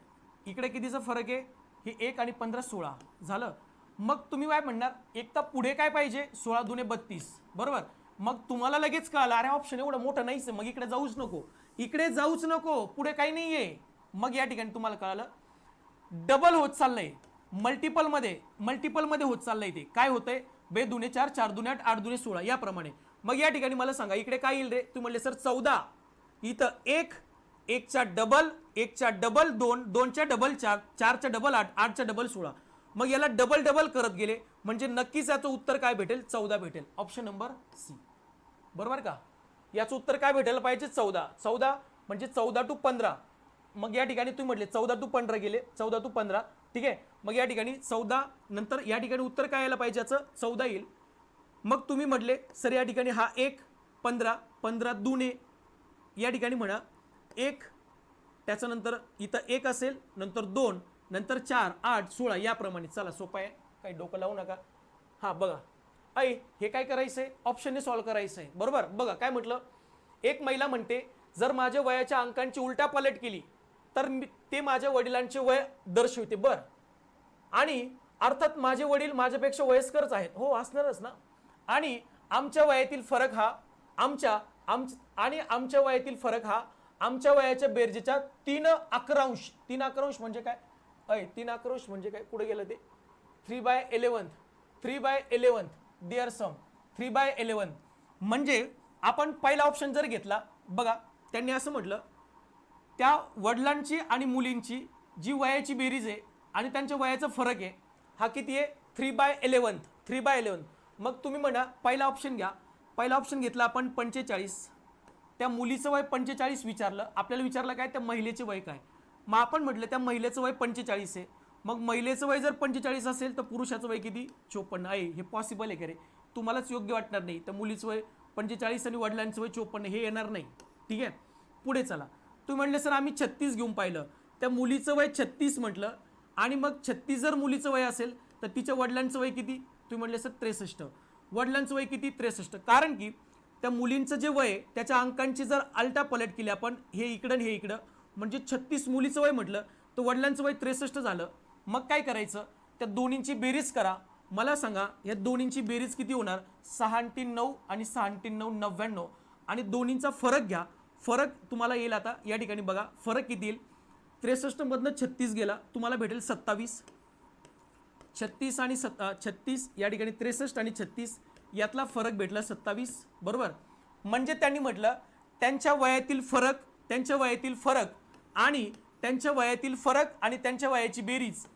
इकडे कितीचा फरक आहे हे 1 आणि 15 16 झालं. मग तुम्ही काय म्हणणार, एक तर पुढे काय पाहिजे 16 दुने 32 बरोबर. मग तुम्हाला लगेच कळलं अरे ऑप्शन एवढं मोठं नाहीच, मग इकडे जाऊच नको, इकडे जाऊच नको, पुढे काही नाहीये. मग या ठिकाणी तुम्हाला कळालं डबल होत चाललंय, मल्टिपलमध्ये होत चाललंय. ते काय होतंय, 2 दुने 4, 4 दुने 8, 8 दुने 16 याप्रमाणे. मग या ठिकाणी मला सांगा इकडे काय येईल रे. तुम्ही म्हणले सर 14, इथं 1, 1चा डबल, 1चा डबल 2, 2च्या डबल 4, 4च्या डबल 8, 8च्या डबल 16. मग याला डबल डबल करत गेले म्हणजे नक्कीच याचं उत्तर काय भेटेल 14 भेटेल. ऑप्शन नंबर सी बरोबर का. याचं उत्तर काय भेटायला पाहिजे 14. 14 म्हणजे 14 to 15. मग या ठिकाणी तुम्ही म्हटले 14 to 15 गेले, 14 to 15. ठीक आहे, मग या ठिकाणी 14 नंतर या ठिकाणी उत्तर काय यायला पाहिजे याचं 14 येईल. मग तुम्ही म्हटले सर या ठिकाणी हा 1 15 15 दुने या ठिकाणी म्हणा 1, त्याच्यानंतर इथं 1 असेल, नंतर 2, नंतर 4 8 16 याप्रमाणे. चला सोपं आहे, काही डोकं लावू नका. हा बघा हे काय करायचंय, ऑप्शनने सॉल्व्ह करायचंय बरोबर. बघा काय म्हटलं, एक महिला म्हणते जर माझ्या वयाच्या अंकांची उलटा पालट केली तर ते माझ्या वडिलांचे वय दर्शवते. बर, आणि अर्थात माझे वडील माझ्यापेक्षा वयस्करच आहेत, हो असणारच ना. आणि आमच्या वयातील फरक हा आमच्या वयातील फरक हा आमच्या वयाच्या बेरजेच्या 3 अकरांश. 3 अकरांश म्हणजे काय, 3 अकरांश म्हणजे काय, कुठे गेलं ते 3/11. 3/11 डिअर सम, 3/11 म्हणजे आपण पहिला ऑप्शन जर घेतला बघा त्यांनी असं म्हटलं, त्या वडिलांची आणि मुलींची जी वयाची बेरीज आहे आणि त्यांच्या वयाचा फरक आहे हा किती आहे 3/11. 3/11. मग तुम्ही म्हणा पहिला ऑप्शन घ्या. पहिला ऑप्शन घेतला आपण 45. त्या मुलीचं वय 45 विचारलं, आपल्याला विचारलं काय त्या महिलेचे वय काय. मग आपण म्हटलं त्या महिलेचं वय 45 आहे. मग महिलेचं वय जर 45 असेल तर पुरुषाचं वय किती 54 आहे. हे पॉसिबल आहे का रे? तुम्हालाच योग्य वाटणार नाही. तर मुलीचं वय 45 आणि वडिलांचं वय 54 हे येणार नाही. ठीक आहे, पुढे चला. तुम्ही म्हटलं सर आम्ही 36 घेऊन पाहिलं, त्या मुलीचं वय 36 म्हटलं आणि मग 36 जर मुलीचं वय असेल तर तिच्या वडिलांचं वय किती. तुम्ही म्हटलं सर 63. वडिलांचं वय किती 63. कारण की त्या मुलींचं जे वय त्याच्या अंकांची जर आलटा पलट केली आपण, हे इकडं आणि हे इकडं, म्हणजे 36 मुलीचं वय म्हटलं तर वडिलांचं वय 63 झालं. मग काय करायचं, त्या दोन्हींची बेरीज करा. मला सांगा या दोन्हींची बेरीज किती होणार. 6 आणि 3 9 आणि 6 आणि 3 9 99 आणि दोन्हींचा फरक घ्या. फरक तुम्हाला येईल आता या ठिकाणी बघा फरक किती येईल. 63 मधनं 36 गेला तुम्हाला भेटेल 27. 36 आणि 36 या ठिकाणी 63 आणि 36 यातला फरक भेटला 27. बरोबर. म्हणजे त्यांनी म्हटलं त्यांच्या वयातील फरक आणि त्यांच्या वयातील फरक आणि त्यांच्या वयाची बेरीज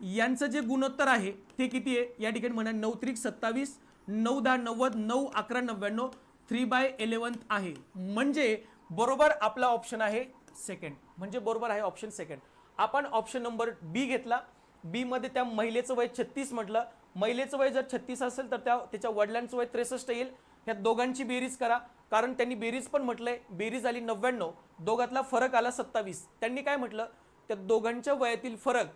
यांचं जे गुणोत्तर आहे ते किती आहे. या ठिकाणी म्हणा 9 त्रिक 27, 9 10 90, 9 11 99, 3/11 आहे. म्हणजे बरोबर आपला ऑप्शन आहे सेकंड. म्हणजे बरोबर आहे ऑप्शन सेकंड. आपण ऑप्शन नंबर बी घेतला. बी मध्ये त्या महिलेचं वय 36 म्हटलं. महिलेचं वय जर 36 असेल तर त्याच्या वडिलांचं वय 63 येईल. ह्या दोघांची बेरीज करा, कारण त्यांनी बेरीज पण म्हटलंय. बेरीज आली 99, दोघातला फरक आला 27. त्यांनी काय म्हटलं, त्या दोघांच्या वयातील फरक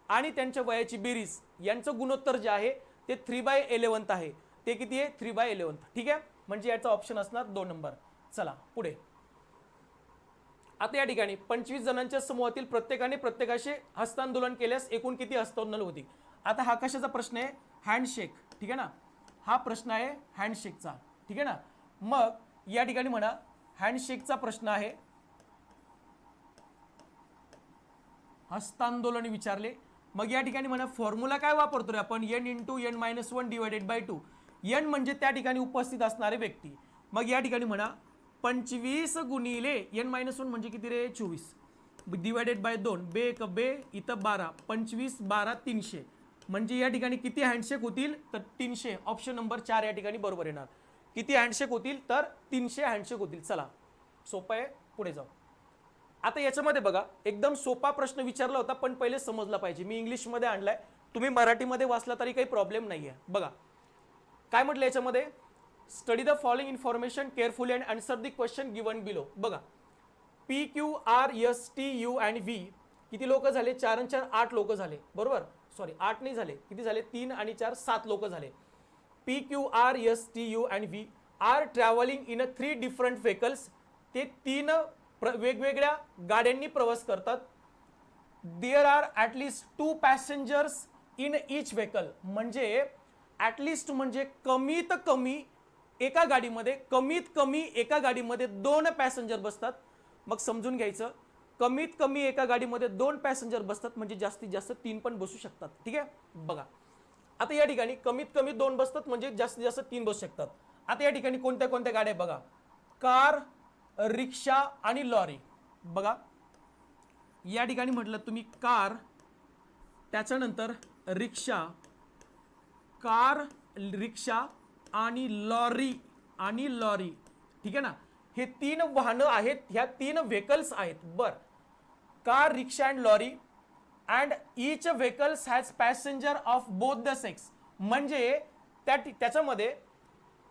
आणि त्यांच्या वयाची बेरीज यांचं गुणोत्तर जे आहे ते 3/11 आहे. ते किती आहे 3/11. ठीक आहे, म्हणजे याचा ऑप्शन असणार 2 नंबर. चला पुढे. आता या ठिकाणी 25 जणांच्या समूहातील प्रत्येकाशी हस्तांदोलन केल्यास एकूण किती हस्तांदोलन होती. आता हा कशाचा प्रश्न आहे, हँडशेक. ठीक आहे ना, हा प्रश्न आहे हँडशेकचा. ठीक आहे ना. मग या ठिकाणी म्हणा हँडशेकचा प्रश्न आहे, हस्तांदोलन विचारले. मग या ठिकाणी म्हणा फॉर्म्युला काय वापरतोय आपण, n × n-1 / 2. n म्हणजे त्या ठिकाणी उपस्थित असणारे व्यक्ती. मग या ठिकाणी म्हणा 25 गुणिले n-1 म्हणजे किती रे 24 /2. बे क बे इथं 12, 25 12 300. म्हणजे या ठिकाणी किती हँडशेक होतील तर 300. ऑप्शन नंबर 4 या ठिकाणी बरोबर येणार. किती हँडशेक होतील तर 300 हँडशेक होतील. चला सोपं आहे, पुढे जाऊ. आता याच्यामध्ये बघा एकदम सोपा प्रश्न विचारला होता पण पहिले समजला पाहिजे. मी इंग्लिशमध्ये आणलाय, तुम्ही मराठीमध्ये वाचला तरी काही प्रॉब्लेम नाही आहे. बघा काय म्हटलं याच्यामध्ये, study the following information carefully and answer the question given below. बघा PQRSTU आणि V किती लोक झाले, 4 आणि 4 8 लोक झाले. बरोबर, सॉरी 8 नाही झाले, किती झाले 3 आणि 4 7 लोक झाले. PQRSTU आणि V are travelling in 3 different vehicles. ते 3 वेगवेगळ्या गाड्यांनी प्रवास करतात. There are at least 2 passengers in each vehicle. म्हणजे ॲटलिस्ट म्हणजे कमीत कमी एका गाडीमध्ये 2 पॅसेंजर बसतात. मग समजून घ्यायचं, कमीत कमी एका गाडीमध्ये 2 पॅसेंजर बसतात म्हणजे जास्तीत जास्त 3 पण बसू शकतात. ठीक आहे, बघा आता या ठिकाणी कमीत कमी 2 बसतात म्हणजे जास्तीत जास्त 3 बसू शकतात. आता या ठिकाणी कोणत्या कोणत्या गाड्या बघा, कार, रिक्षा आणि लॉरी. बघा या ठिकाणी म्हटलं तुम्ही कार, त्याच्यानंतर रिक्षा, कार, रिक्षा आणि लॉरी. ठीक आहे ना, हे 3 वाहनं आहेत, ह्या 3 व्हेकल्स आहेत. बर, car, rickshaw and lorry and each vehicles has passenger of both the sex. म्हणजे त्याच्यामध्ये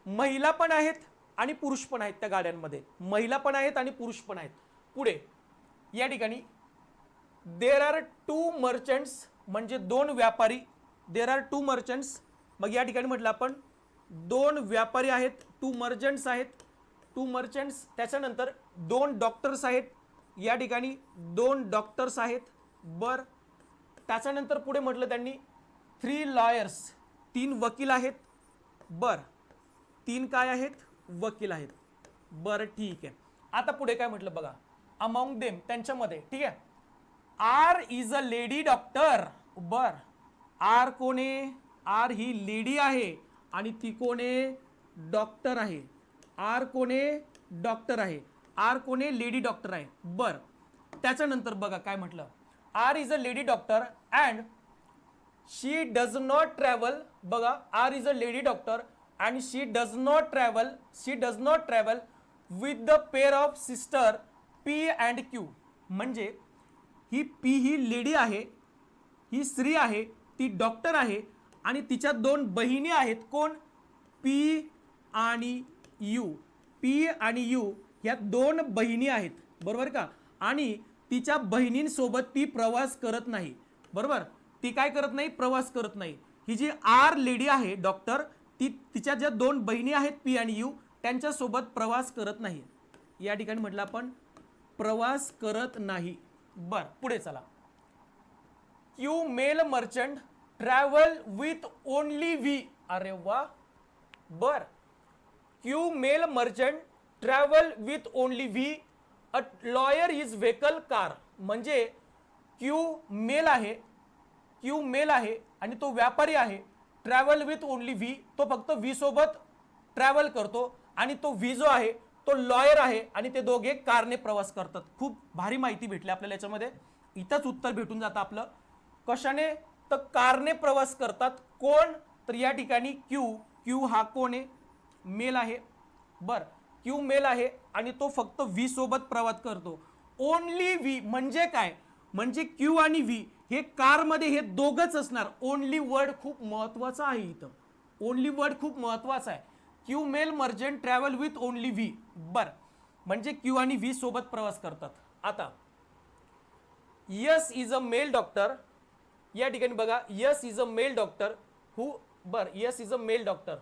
महिला पण आहेत आणि पुरुष पण आहेत. त्या गाड्यांमध्ये महिला पण आहेत आणि पुरुष पण आहेत. पुढे या ठिकाणी देर आर 2 मर्चंट्स म्हणजे 2 व्यापारी. There are 2 merchants. मग या ठिकाणी म्हटलं आपण 2 व्यापारी आहेत, 2 मर्चंट्स आहेत, 2 मर्चंट्स. त्याच्यानंतर 2 डॉक्टर्स आहेत. या ठिकाणी 2 डॉक्टर्स आहेत. बर, त्याच्यानंतर पुढे म्हटलं त्यांनी 3 लॉयर्स, 3 वकील आहेत. बर, 3 काय आहेत, वकील आहेत. बरं ठीक आहे. आता पुढे काय म्हटलं बघा, अमॉंग देम त्यांच्यामध्ये. ठीक आहे, R is a lady doctor. बर, आर कोण आहे, आर ही लेडी आहे आणि ती कोण आहे, डॉक्टर आहे. आर कोण आहे, डॉक्टर आहे. आर कोण आहे लेडी डॉक्टर आहे बर त्याच्यानंतर बघा काय म्हटलं R is a lady doctor and she does not travel बघा R is a lady doctor and she does not travel with the pair of sister P and Q म्हणजे ही पी ही लेडी आहे ही स्त्री आहे ती डॉक्टर आहे आणि तिच्या दोन बहिणी आहेत कोण पी आणि यू पी आणि यू ह्या दोन बहिणी आहेत बरोबर का आणि तिच्या बहिणींसोबत ती प्रवास करत नाही बरोबर ती काय करत नाही प्रवास करत नाही ही जी आर लेडी आहे डॉक्टर ती तिच्या ज्या दोन बहिणी आहेत पी आणि यू त्यांच्यासोबत प्रवास करत नाही या ठिकाणी म्हटलं आपण प्रवास करत नाही बर पुढे चला Q male merchant travel with only V अरे वा बर Q male merchant travel with only V a lawyer is vehicle car म्हणजे क्यू मेल आहे आणि तो व्यापारी आहे ट्रॅव्हल विथ ओनली व्ही तो फक्त व्ही सोबत ट्रॅव्हल करतो आणि तो व्ही जो आहे तो लॉयर आहे आणि ते दोघे कारने प्रवास करतात खूप भारी माहिती भेटली आपल्याला याच्यामध्ये इथंच उत्तर भेटून जातं आपलं कशाने तर कारने प्रवास करतात कोण तर या ठिकाणी क्यू हा कोण आहे मेल आहे बर क्यू मेल आहे आणि तो फक्त व्ही सोबत प्रवास करतो ओनली व्ही म्हणजे काय म्हणजे क्यू आणि व्ही हे कारमध्ये हे दोघच असणार ओनली वर्ड खूप महत्वाचा आहे इथं ओनली वर्ड खूप महत्वाचा आहे Q male merchant travel with only V बर म्हणजे क्यू आणि व्ही सोबत प्रवास करतात आता S is a male doctor या ठिकाणी बघा S is a male doctor who बर S is a male doctor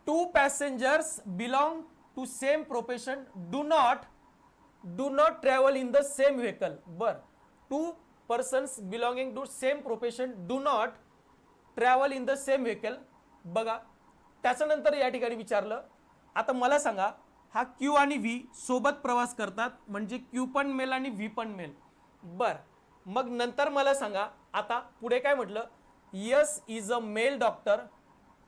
two passengers belong to same profession do not travel in the same vehicle बर two persons belonging to same profession do not travel in the same vehicle बघा त्याच्यानंतर या ठिकाणी विचारलं आता मला सांगा हा क्यू आणि व्ही सोबत प्रवास करतात म्हणजे क्यू पण मेल आणि व्ही पण मेल बर मग नंतर मला सांगा आता पुढे काय म्हटलं S is a male doctor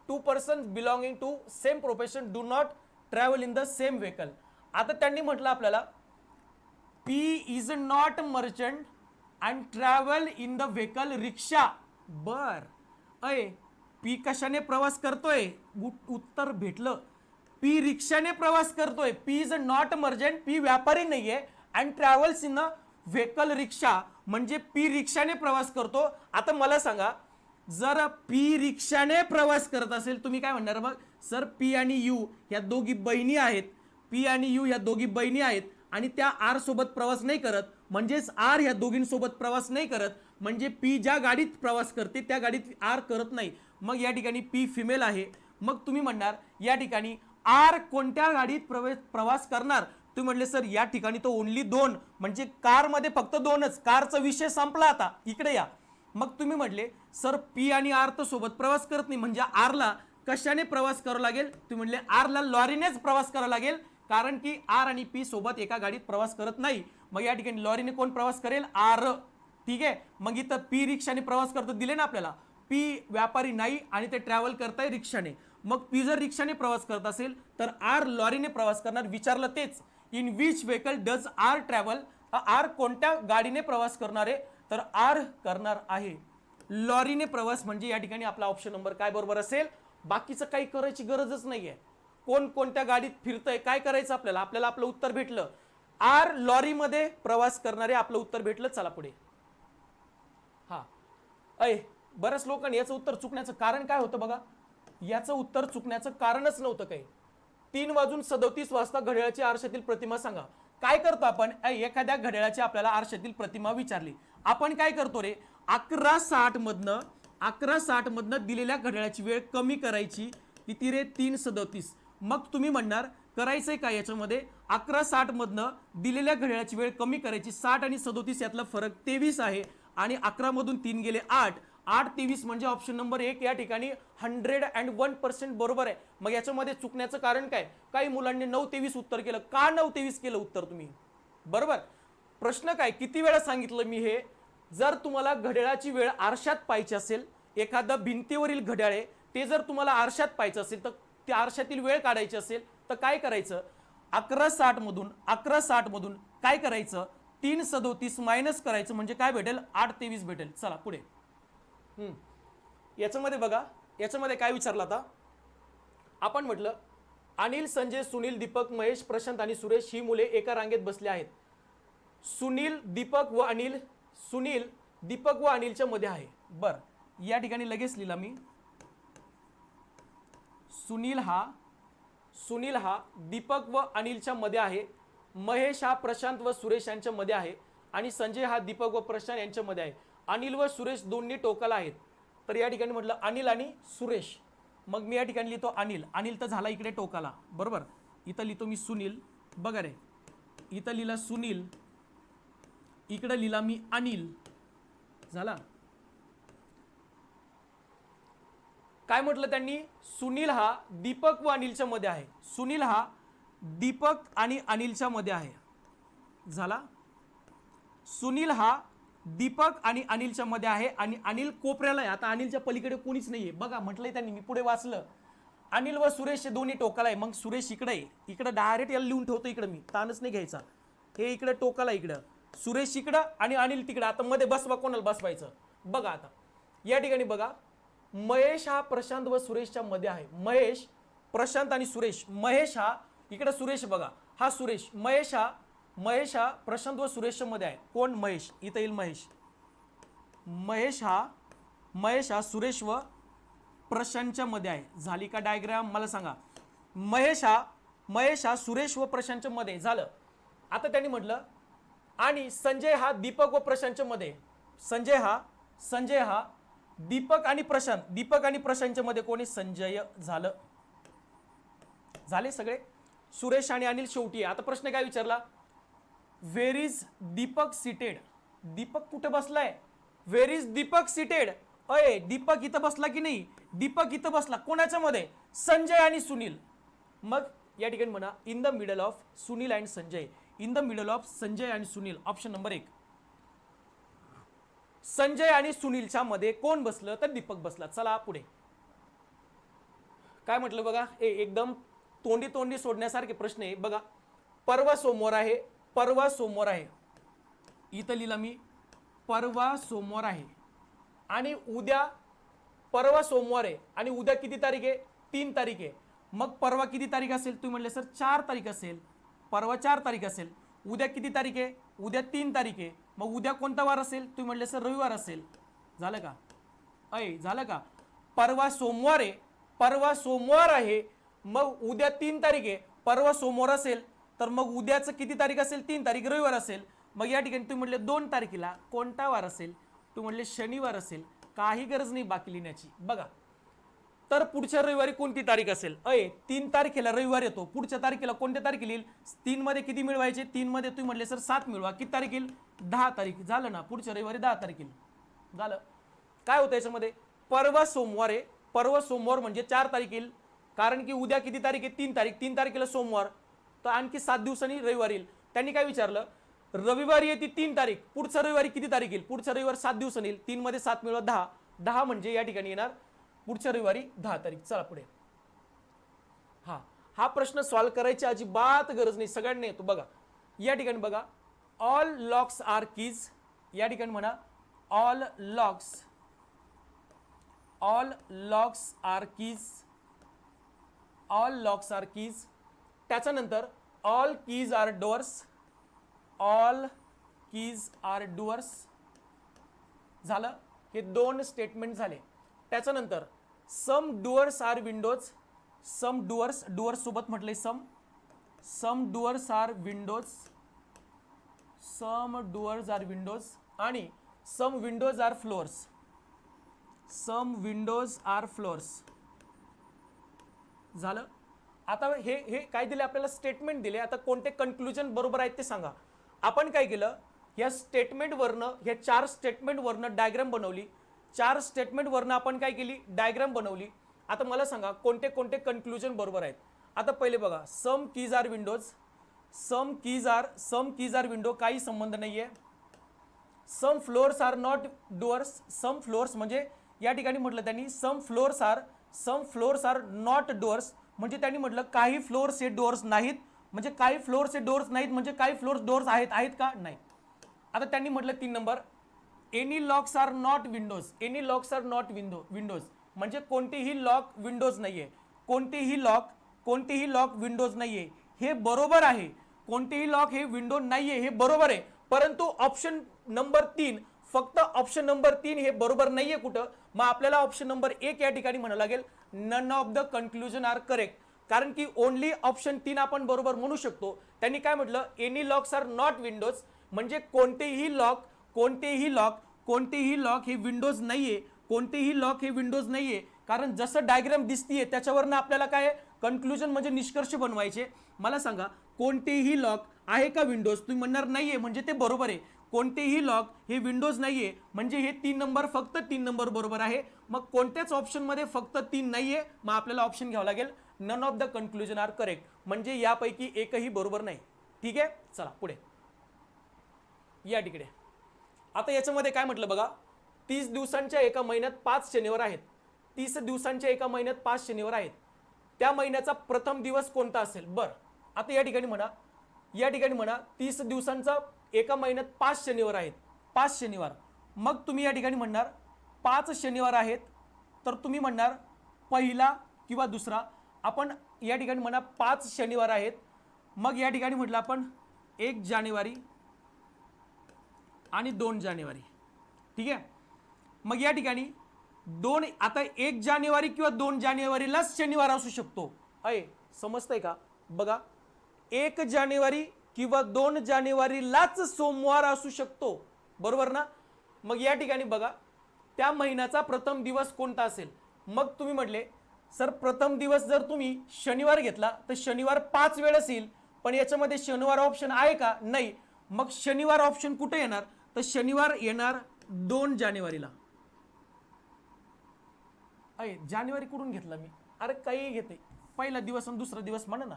two persons belonging to same profession do not travel in the same vehicle आता त्यांनी म्हटलं आपल्याला P is not merchant and travel in the vehicle rickshaw बर अय पी कशाने प्रवास करतोय उत्तर भेटलं पी रिक्षाने प्रवास करतोय P is not merchant P व्यापारी नाहीये and travels in a vehicle rickshaw म्हणजे पी रिक्षाने प्रवास करतो आता मला सांगा जर पी रिक्षाने प्रवास करत असेल तुम्ही काय म्हणणार मग सर पी आणि यू ह्या दोघी बहिणी आहेत पी आणि यू ह्या दोघी बहिणी आहेत आणि त्या आर सोबत प्रवास नाही करत म्हणजेच आर ह्या दोघींसोबत प्रवास नाही करत म्हणजे पी ज्या गाडीत प्रवास करते त्या गाडीत आर करत नाही मग या ठिकाणी पी फिमेल आहे मग तुम्ही म्हणणार या ठिकाणी आर कोणत्या गाडीत प्रवास करणार तुम्ही म्हटले सर या ठिकाणी तो ओनली दोन म्हणजे कारमध्ये फक्त दोनच कारचा विषय संपला आता इकडे या मग तुम्ही म्हटले सर पी आणि आर तर सोबत प्रवास करत नाही म्हणजे आरला कशाने प्रवास करावा लागेल तुम्ही म्हटले आरला लॉरीनेच प्रवास करावा लागेल कारण की आर आणि पी सोबत एका गाडीत प्रवास करत नाही मग या ठिकाणी लॉरीने कोण प्रवास करेल आर ठीक आहे मग इथं पी रिक्षाने प्रवास करतो दिले ना आपल्याला पी व्यापारी नाही आणि ते ट्रॅव्हल करताय रिक्षाने मग पी जर रिक्षाने प्रवास करत असेल तर आर लॉरीने प्रवास करणार विचारलं तेच in which vehicle does R travel R कोणत्या गाडीने प्रवास करणार आहे तर आर करणार आहे लॉरीने प्रवास म्हणजे या ठिकाणी आपला ऑप्शन नंबर काय बरोबर असेल बाकीचं काही करायची गरजच नाहीये कोण कोणत्या गाडीत फिरतंय काय करायचं आपल्याला आपलं उत्तर भेटलं आर लॉरीमध्ये प्रवास करणारे आपलं उत्तर भेटलं चला पुढे हा बऱ्याच लोकांनी याचं उत्तर चुकण्याचं कारण काय होतं बघा याचं उत्तर चुकण्याचं कारणच नव्हतं काही 3:37 घड्याळाची आरशातील प्रतिमा सांगा काय करतो आपण एखाद्या घड्याळाची आपल्याला आरशातील प्रतिमा विचारली आपण काय करतो रे 11:60 मधनं दिलेल्या घड्याळाची वेळ कमी करायची किती रे 3:37 मग तुम्ही म्हणणार करायचंय काय याच्यामध्ये 11:60 मधनं दिलेल्या घड्याळाची वेळ कमी करायची 60 आणि 37 यातला फरक 23 आहे आणि 11 मधून 3 गेले 8 23 म्हणजे ऑप्शन नंबर 1 या ठिकाणी 101% बरोबर आहे मग याच्यामध्ये चुकण्याचं कारण काय काही मुलांनी 9:23 उत्तर केलं का 9:23 केलं उत्तर तुम्ही बरोबर प्रश्न काय किती वेळा सांगितलं मी हे जर तुम्हाला घड्याळाची वेळ आरशात पाहायची असेल एखादा भिंतीवरील घड्याळ आहे ते जर तुम्हाला आरशात पाहायचं असेल तर त्या आरशातील वेळ काढायची असेल तर काय करायचं 1160 मधून काय करायचं, 337 मायनस करायचं म्हणजे काय भेटेल, 823 भेटेल. चला पुढे. याच्यामध्ये बघा, याच्यामध्ये काय विचारलं आता आपण म्हटलं अनिल, संजय, सुनील, दीपक, महेश, प्रशांत आणि सुरेश ही मुले एका रांगेत बसले आहेत. सुनील, दीपक व अनिलच्या मध्ये आहे. बर, या ठिकाणी लगेच लिहिला मी, सुनील हा दीपक व अनिलच्या मध्ये आहे, महेश हा प्रशांत व सुरेश यांच्या मध्ये आहे आणि संजय हा दीपक व प्रशांत यांच्या मध्ये आहे. अनिल व सुरेश दोन्ही टोकाला आहेत. तर या ठिकाणी म्हटलं अनिल आणि सुरेश, मग मी या ठिकाणी लिहितो अनिल तर झाला इकडे टोकाला, बरोबर. इथं लिहितो मी सुनील, बघा रे, इथं लिहिला सुनील, इकडे लिहिला मी अनिल, झाला. काय म्हटलं त्यांनी, सुनील हा दीपक व अनिलच्या मध्ये आहे, सुनील हा दीपक आणि अनिलच्या मध्ये आहे, झाला. सुनील हा दीपक आणि अनिलच्या मध्ये आहे आणि अनिल कोपऱ्याला आहे. आता अनिलच्या पलीकडे कोणीच नाहीये, बघा म्हटलंय त्यांनी, मी पुढे वाचलं, अनिल व सुरेश हे दोन्ही टोकाला आहे. मग सुरेश इकडे आहे, इकडे डायरेक्ट याला लिहून ठेवतो, इकडे मी ताणच नाही घ्यायचा, हे इकडे टोकाला, इकडं सुरेश इकडं आणि अनिल तिकडं. आता मध्ये बसवा, कोणाला बसवायचं बघा. आता या ठिकाणी बघा, महेश हा प्रशांत व सुरेशच्या मध्ये आहे, महेश, प्रशांत आणि सुरेश. महेश हा इकडे सुरेश, बघा हा सुरेश, महेश हा प्रशांत व सुरेशच्या मध्ये आहे. कोण, महेश, इथं येईल महेश हा सुरेश व प्रशांतच्या मध्ये आहे. झाली का डायग्राम, मला सांगा. महेश हा सुरेश व प्रशांतच्या मध्ये, झालं. आता त्यांनी म्हटलं आणि संजय हा दीपक व प्रशांतच्या मध्ये, संजय हा दीपक आणि प्रशांतच्या मध्ये कोणी, संजय, झालं. झाले सगळे. सुरेश आणि अनिल शेवटी आहे. आता प्रश्न काय विचारला, वेर इज दीपक सीटेड, दीपक कुठे बसलाय, वेर इज दीपक सीटेड. अय, दीपक इथं बसला की नाही, दीपक इथं बसला, कोणाच्या मध्ये, संजय आणि सुनील. मग या ठिकाणी म्हणा in the middle of Sunil and Sanjay, in the middle of Sanjay आणि सुनील. ऑप्शन नंबर 1, संजय आणि सुनीलच्या मध्ये कोण बसलं, तर दीपक बसला. चला पुढे. काय म्हटलं बघा, एकदम तोंडी सोडण्यासारखे प्रश्न आहे बघा. परवा सोमवार आहे, इथं लिहिला मी परवा सोमवार आहे आणि उद्या, परवा सोमवार आहे आणि उद्या किती तारीख आहे, 3 तारीख आहे. मग परवा किती तारीख असेल, तुम्ही म्हटले सर 4 तारीख असेल, परवा 4 तारीख असेल. उद्या किती तारीख आहे, उद्या 3 तारीख आहे. मग उद्या कोणता वार असेल, तुम्ही म्हटले सर रविवार असेल. झालं का, झालं का. परवा सोमवार आहे, मग उद्या 3 तारीख आहे, परवा सोमवार असेल तर मग उद्याचं किती तारीख असेल, 3 तारीख, रविवार असेल. मग या ठिकाणी तुम्ही म्हटले 2 तारखेला कोणता वार असेल, तुम्ही म्हटले शनिवार असेल. काही गरज नाही बाकी लिहिण्याची, बघा. तर पुढच्या रविवारी कोणती तारीख असेल, 3 तारखेला रविवार येतो, पुढच्या तारखेला कोणत्या तारखेला येईल, 3 मध्ये किती मिळवायचे, 3 मध्ये तुम्ही म्हटले सर 7 मिळवा, किती तारीख येईल, 10 तारीख. झालं ना, पुढच्या रविवारी 10 तारीख येईल. झालं. काय होतं याच्यामध्ये, परवा सोमवार आहे, परवा सोमवार म्हणजे 4 तारीख येईल, कारण की उद्या किती तारीख आहे, 3 तारीख, 3 तारखेला सोमवार, तर आणखी 7 दिवसांनी रविवार येईल. त्यांनी काय विचारलं, रविवारी येते 3 तारीख, पुढच्या रविवारी किती तारीख येईल, पुढच्या रविवार 7 दिवसांनी येईल, 3 मध्ये 7 मिळवा 10, 10 म्हणजे या ठिकाणी येणार पुढच्या रविवारी 10 तारीख. चला पुढे. हा प्रश्न सॉल्व्ह करायची अजिबात गरज नाही, सगळ्यांनी येतो बघा. या ठिकाणी बघा, ऑल लॉक्स आर कीज, या ठिकाणी म्हणा ऑल लॉक्स आर कीज, त्याच्यानंतर ऑल कीज आर डोअर्स, झालं. हे 2 स्टेटमेंट झाले. त्याच्यानंतर सम डुअर्स आर विंडोज, डुअर्स सोबत म्हटलंय सम डुअर्स आर विंडोज आणि सम विंडोज आर फ्लोअर्स, झालं. आता हे काय दिले आपल्याला, स्टेटमेंट दिले. आता कोणते कन्क्लुजन बरोबर आहेत ते सांगा. आपण काय केलं, या स्टेटमेंटवरनं, ह्या 4 स्टेटमेंटवरनं डायग्राम बनवली, 4 स्टेटमेंटवरनं आपण काय केली, डायग्राम बनवली. आता मला सांगा कोणते कोणते कन्क्लुजन बरोबर आहेत. आता पहिले बघा, सम कीज आर विंडो, काही संबंध नाहीये. Some floors are not doors, some floors म्हणजे या ठिकाणी म्हटलं त्यांनी some floors are not doors, म्हणजे त्यांनी म्हटलं काही फ्लोअर्स हे डोअर्स नाहीत, म्हणजे काही फ्लोअरचे डोअर्स नाहीत, म्हणजे काही फ्लोअर्स डोअर्स आहेत का? नाही. आता त्यांनी म्हटलं 3 number, any locks are not windows. Any locks are not windows म्हणजे कोणतीही लॉक विंडोज नाहीये. कोणतीही लॉक विंडोज नाहीये, हे बरोबर आहे. कोणतेही लॉक हे विंडो नाहीये हे बरोबर आहे, परंतु ऑप्शन नंबर 3, फक्त ऑप्शन नंबर 3 हे बरोबर नाहीये. कुठं? मग आपल्याला ऑप्शन नंबर 1 या ठिकाणी म्हणावं लागेल none of the conclusion are correct, कारण की ओनली ऑप्शन 3 आपण बरोबर म्हणू शकतो. त्यांनी काय म्हटलं, any locks are not windows म्हणजे कोणतेही लॉक हे विंडोज नाहीये. कोणतेही लॉक हे विंडोज नाहीये, कारण जसं डायग्राम दिसतीये त्याच्यावरनं आपल्याला काय कन्क्लुजन म्हणजे निष्कर्ष बनवायचे. मला सांगा, कोणतेही लॉक आहे का विंडोज? तुम्ही म्हणणार नाहीये म्हणजे ते बरोबर आहे. कोणतेही लॉक हे विंडोज नाहीये म्हणजे हे 3 नंबर, फक्त 3 नंबर बरोबर आहे. मग कोणत्याच ऑप्शन मध्ये फक्त 3 नाहीये, मग आपल्याला ऑप्शन घ्यावं लागेल none of the conclusion are correct, म्हणजे यापैकी एकही बरोबर नाही. ठीक आहे, चला पुढे या तिकडे. आता याच्यामध्ये काय म्हटलं बघा, 30 दिवसांच्या एका महिन्यात 5 शनिवार आहेत. 30 दिवसांच्या एका महिन्यात 5 शनिवार आहेत. त्या महिन्याचा प्रथम दिवस कोणता असेल? बर, आता या ठिकाणी म्हणा 30 दिवसांचा एका महिन्यात 5 शनिवार आहेत. 5 शनिवार, मग तुम्ही या ठिकाणी म्हणणार 5 शनिवार आहेत, तर तुम्ही म्हणणार पहिला किंवा दुसरा. आपण या ठिकाणी म्हणा 5 शनिवार आहेत, मग या ठिकाणी म्हटलं आपण 1 जानेवारी आणि 2 जानेवारी. ठीक आहे, मग या ठिकाणी आता 1 जानेवारी किंवा 2 जानेवारीलाच शनिवार असू शकतो. आहे, समजतंय का? बघा, 1 जानेवारी किंवा 2 जानेवारीलाच सोमवार असू शकतो, बरोबर ना? मग या ठिकाणी बघा, त्या महिन्याचा प्रथम दिवस कोणता असेल? मग तुम्ही म्हटले सर प्रथम दिवस जर तुम्ही शनिवार घेतला तर शनिवार 5 वेळेस येईल, पण याच्यामध्ये शनिवार ऑप्शन आहे का? नाही. मग शनिवार ऑप्शन कुठे येणार? तर शनिवार येणार 2 जानेवारीला. आहे, जानेवारी कुठून घेतला मी? अरे काही घेते, पहिला दिवस आणि दुसरा दिवस म्हणा ना,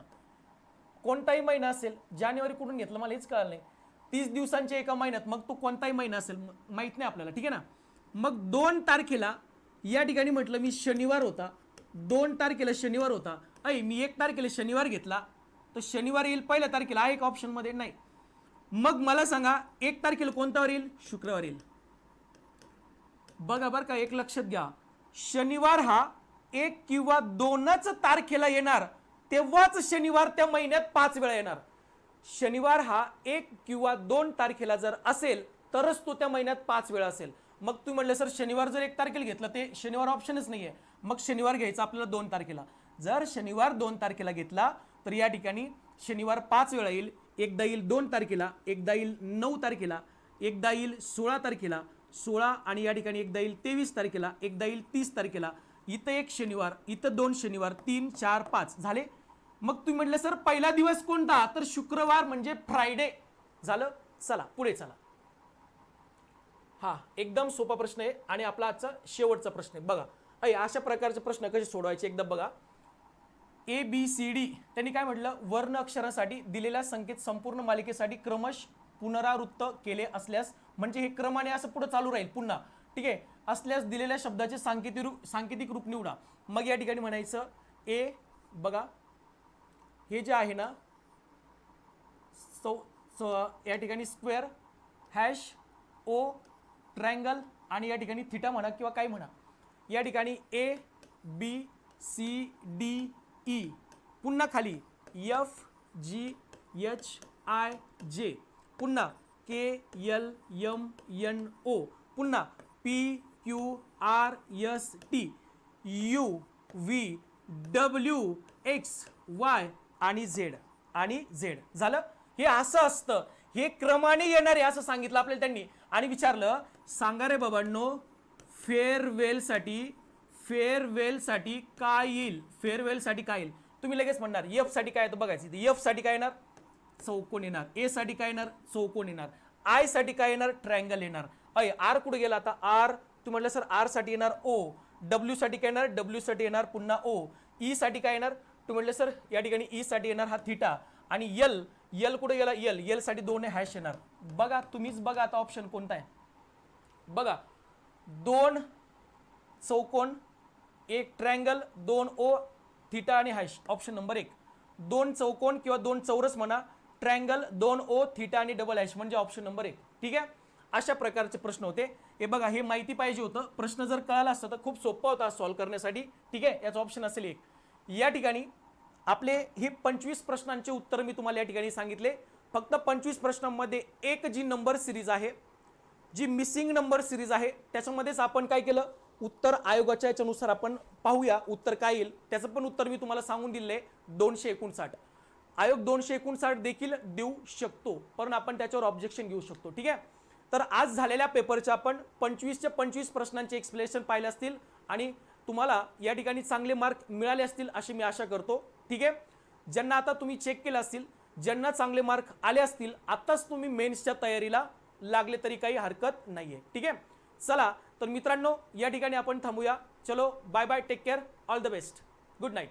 कोणताही महिना असेल. जानेवारी कुठून घेतला मला हेच कळलं नाही. 30 दिवसांच्या एका महिन्यात, मग तो कोणताही महिना असेल माहित नाही आपल्याला. ठीक आहे ना? मग 2 तारखेला या ठिकाणी म्हटलं मी शनिवार होता, 2 तारखेला शनिवार होता. मी 1 तारखेला शनिवार घेतला तर शनिवार येईल पहिल्या तारखेला, आहे का ऑप्शन मध्ये? नाही. मग मला सांगा 1 तारखेला कोणता येईल? शुक्रवार येईल. बघा बरं का, एक लक्षात घ्या, शनिवार हा 1 किंवा 2च तारखेला येणार, तेव्हाच शनिवार त्या महिन्यात 5 वेळा येणार. शनिवार हा 1 किंवा 2 तारखेला जर असेल तरच तो त्या महिन्यात 5 वेळा असेल. मग तुम्ही म्हटलं सर शनिवार जर 1 तारखेला घेतला, ते शनिवार ऑप्शनच नाहीये, मग शनिवार घ्यायचा आपल्याला 2 तारखेला. जर शनिवार 2 तारखेला घेतला तर या ठिकाणी शनिवार 5 वेळा येईल. एकदा येईल 2 तारखेला, एकदा येईल 9 तारखेला, एकदा येईल 16 तारखेला 16, आणि या ठिकाणी एकदा येईल 23 तारखेला, एकदा येईल 30 तारखेला. इथं 1 शनिवार, इथं 2 शनिवार, 3 4 5 झाले. मग तुम्ही म्हटलं सर पहिला दिवस कोणता? तर शुक्रवार म्हणजे फ्रायडे झालं. चला पुढे चला. हा एकदम सोपा प्रश्न आहे आणि आपला आजचा शेवटचा प्रश्न आहे. बघा, अशा प्रकारचे प्रश्न कसे सोडवायचे एकदा बघा. ABCD त्यांनी काय म्हटलं, वर्ण अक्षरासाठी दिलेल्या संकेत संपूर्ण मालिकेसाठी क्रमश पुनरावृत्त केले असल्यास, म्हणजे हे क्रमाने असं पुढे चालू राहील पुन्हा. ठीक आहे, असल्यास दिलेल्या शब्दाचे सांकेतिक रूप निवडा. मग या ठिकाणी म्हणायचं ए, बघा हे जे आहे ना, या ठिकाणी स्क्वेअर, हॅश, ओ, ट्रायंगल, आणि या ठिकाणी थिटा म्हणा किंवा काय म्हणा. या ठिकाणी ABCDE, पुन्हा खाली FGHIJ, पुन्हा KLMNO, पुन्हा PQRST, UVWXY आणि Z झालं. हे असं असतं, हे क्रमाने येणार आहे असं सांगितलं आपल्याला त्यांनी. आणि विचारलं सांगा रे बाबांनो, फेअरवेल साठी काय येईल? फेअरवेल साठी काय येईल? तुम्ही लगेच म्हणणार एफ साठी काय येतं बघायचं. एफ साठी काय येणार? चौकोन येणार. ए साठी काय येणार? चौकोन येणार. आय साठी काय येणार? ट्रायंगल येणार. आर कुठे गेला आता? आर तुम्ही म्हटलं सर आर साठी येणार ओ. डब्ल्यू साठी काय येणार? डब्ल्यू साठी येणार पुन्हा ओ. ई साठी काय येणार? तुम्ही म्हटलं सर या ठिकाणी ई साठी येणार हा थिटा. आणि एल कुठे गेला? एल साठी 2 हॅश येणार. बघा तुम्हीच बघा आता ऑप्शन कोणता आहे. बघा 2 चौकोन, 1 ट्रायंगल, 2 ओ, थिटा आणि हॅश. Option number 1. दोन चौकोन किंवा दोन चौरस म्हणा, ट्रायंगल, दोन ओ, थीटा आणि डबल हॅश म्हणजे ऑप्शन नंबर 1. ठीक आहे, अशा प्रकारचे प्रश्न होते. हे बघा, हे माहिती पाहिजे होतं. प्रश्न जर कळाला असता तर खूप सोपा होता सॉल्व्ह करण्यासाठी. ठीक आहे, याचा ऑप्शन असेल 1. या ठिकाणी आपले हे 25 प्रश्नांचे उत्तर मी तुम्हाला या ठिकाणी सांगितले. फक्त 25 प्रश्नांमध्ये एक जी नंबर सिरीज आहे, जी मिसिंग नंबर सिरीज आहे, त्याच्यामध्येच आपण काय केलं, उत्तर आयोगाच्या याच्यानुसार आपण पाहूया उत्तर काय येईल. त्याचं पण उत्तर मी तुम्हाला सांगून दिलेलं आहे, 259. आयोग 259 देखील देऊ शकतो, पण आपण त्याच्यावर ऑब्जेक्शन घेऊ शकतो. ठीक आहे, तर आज झालेल्या पेपरच्या आपण 25च्या 25 प्रश्नांचे एक्सप्लेनेशन पाहिले असतील आणि तुम्हाला या ठिकाणी चांगले मार्क मिळाले असतील अशी मी आशा करतो. ठीक आहे, ज्यांना आता तुम्ही चेक केलं असतील, ज्यांना चांगले मार्क आले असतील, आताच तुम्ही मेन्सच्या तयारीला लागले तरी काही हरकत नाहीये. ठीक आहे, चला तर मित्रांनो, या ठिकाणी आपण थांबूया. चलो, bye bye, take care, all the best, good night.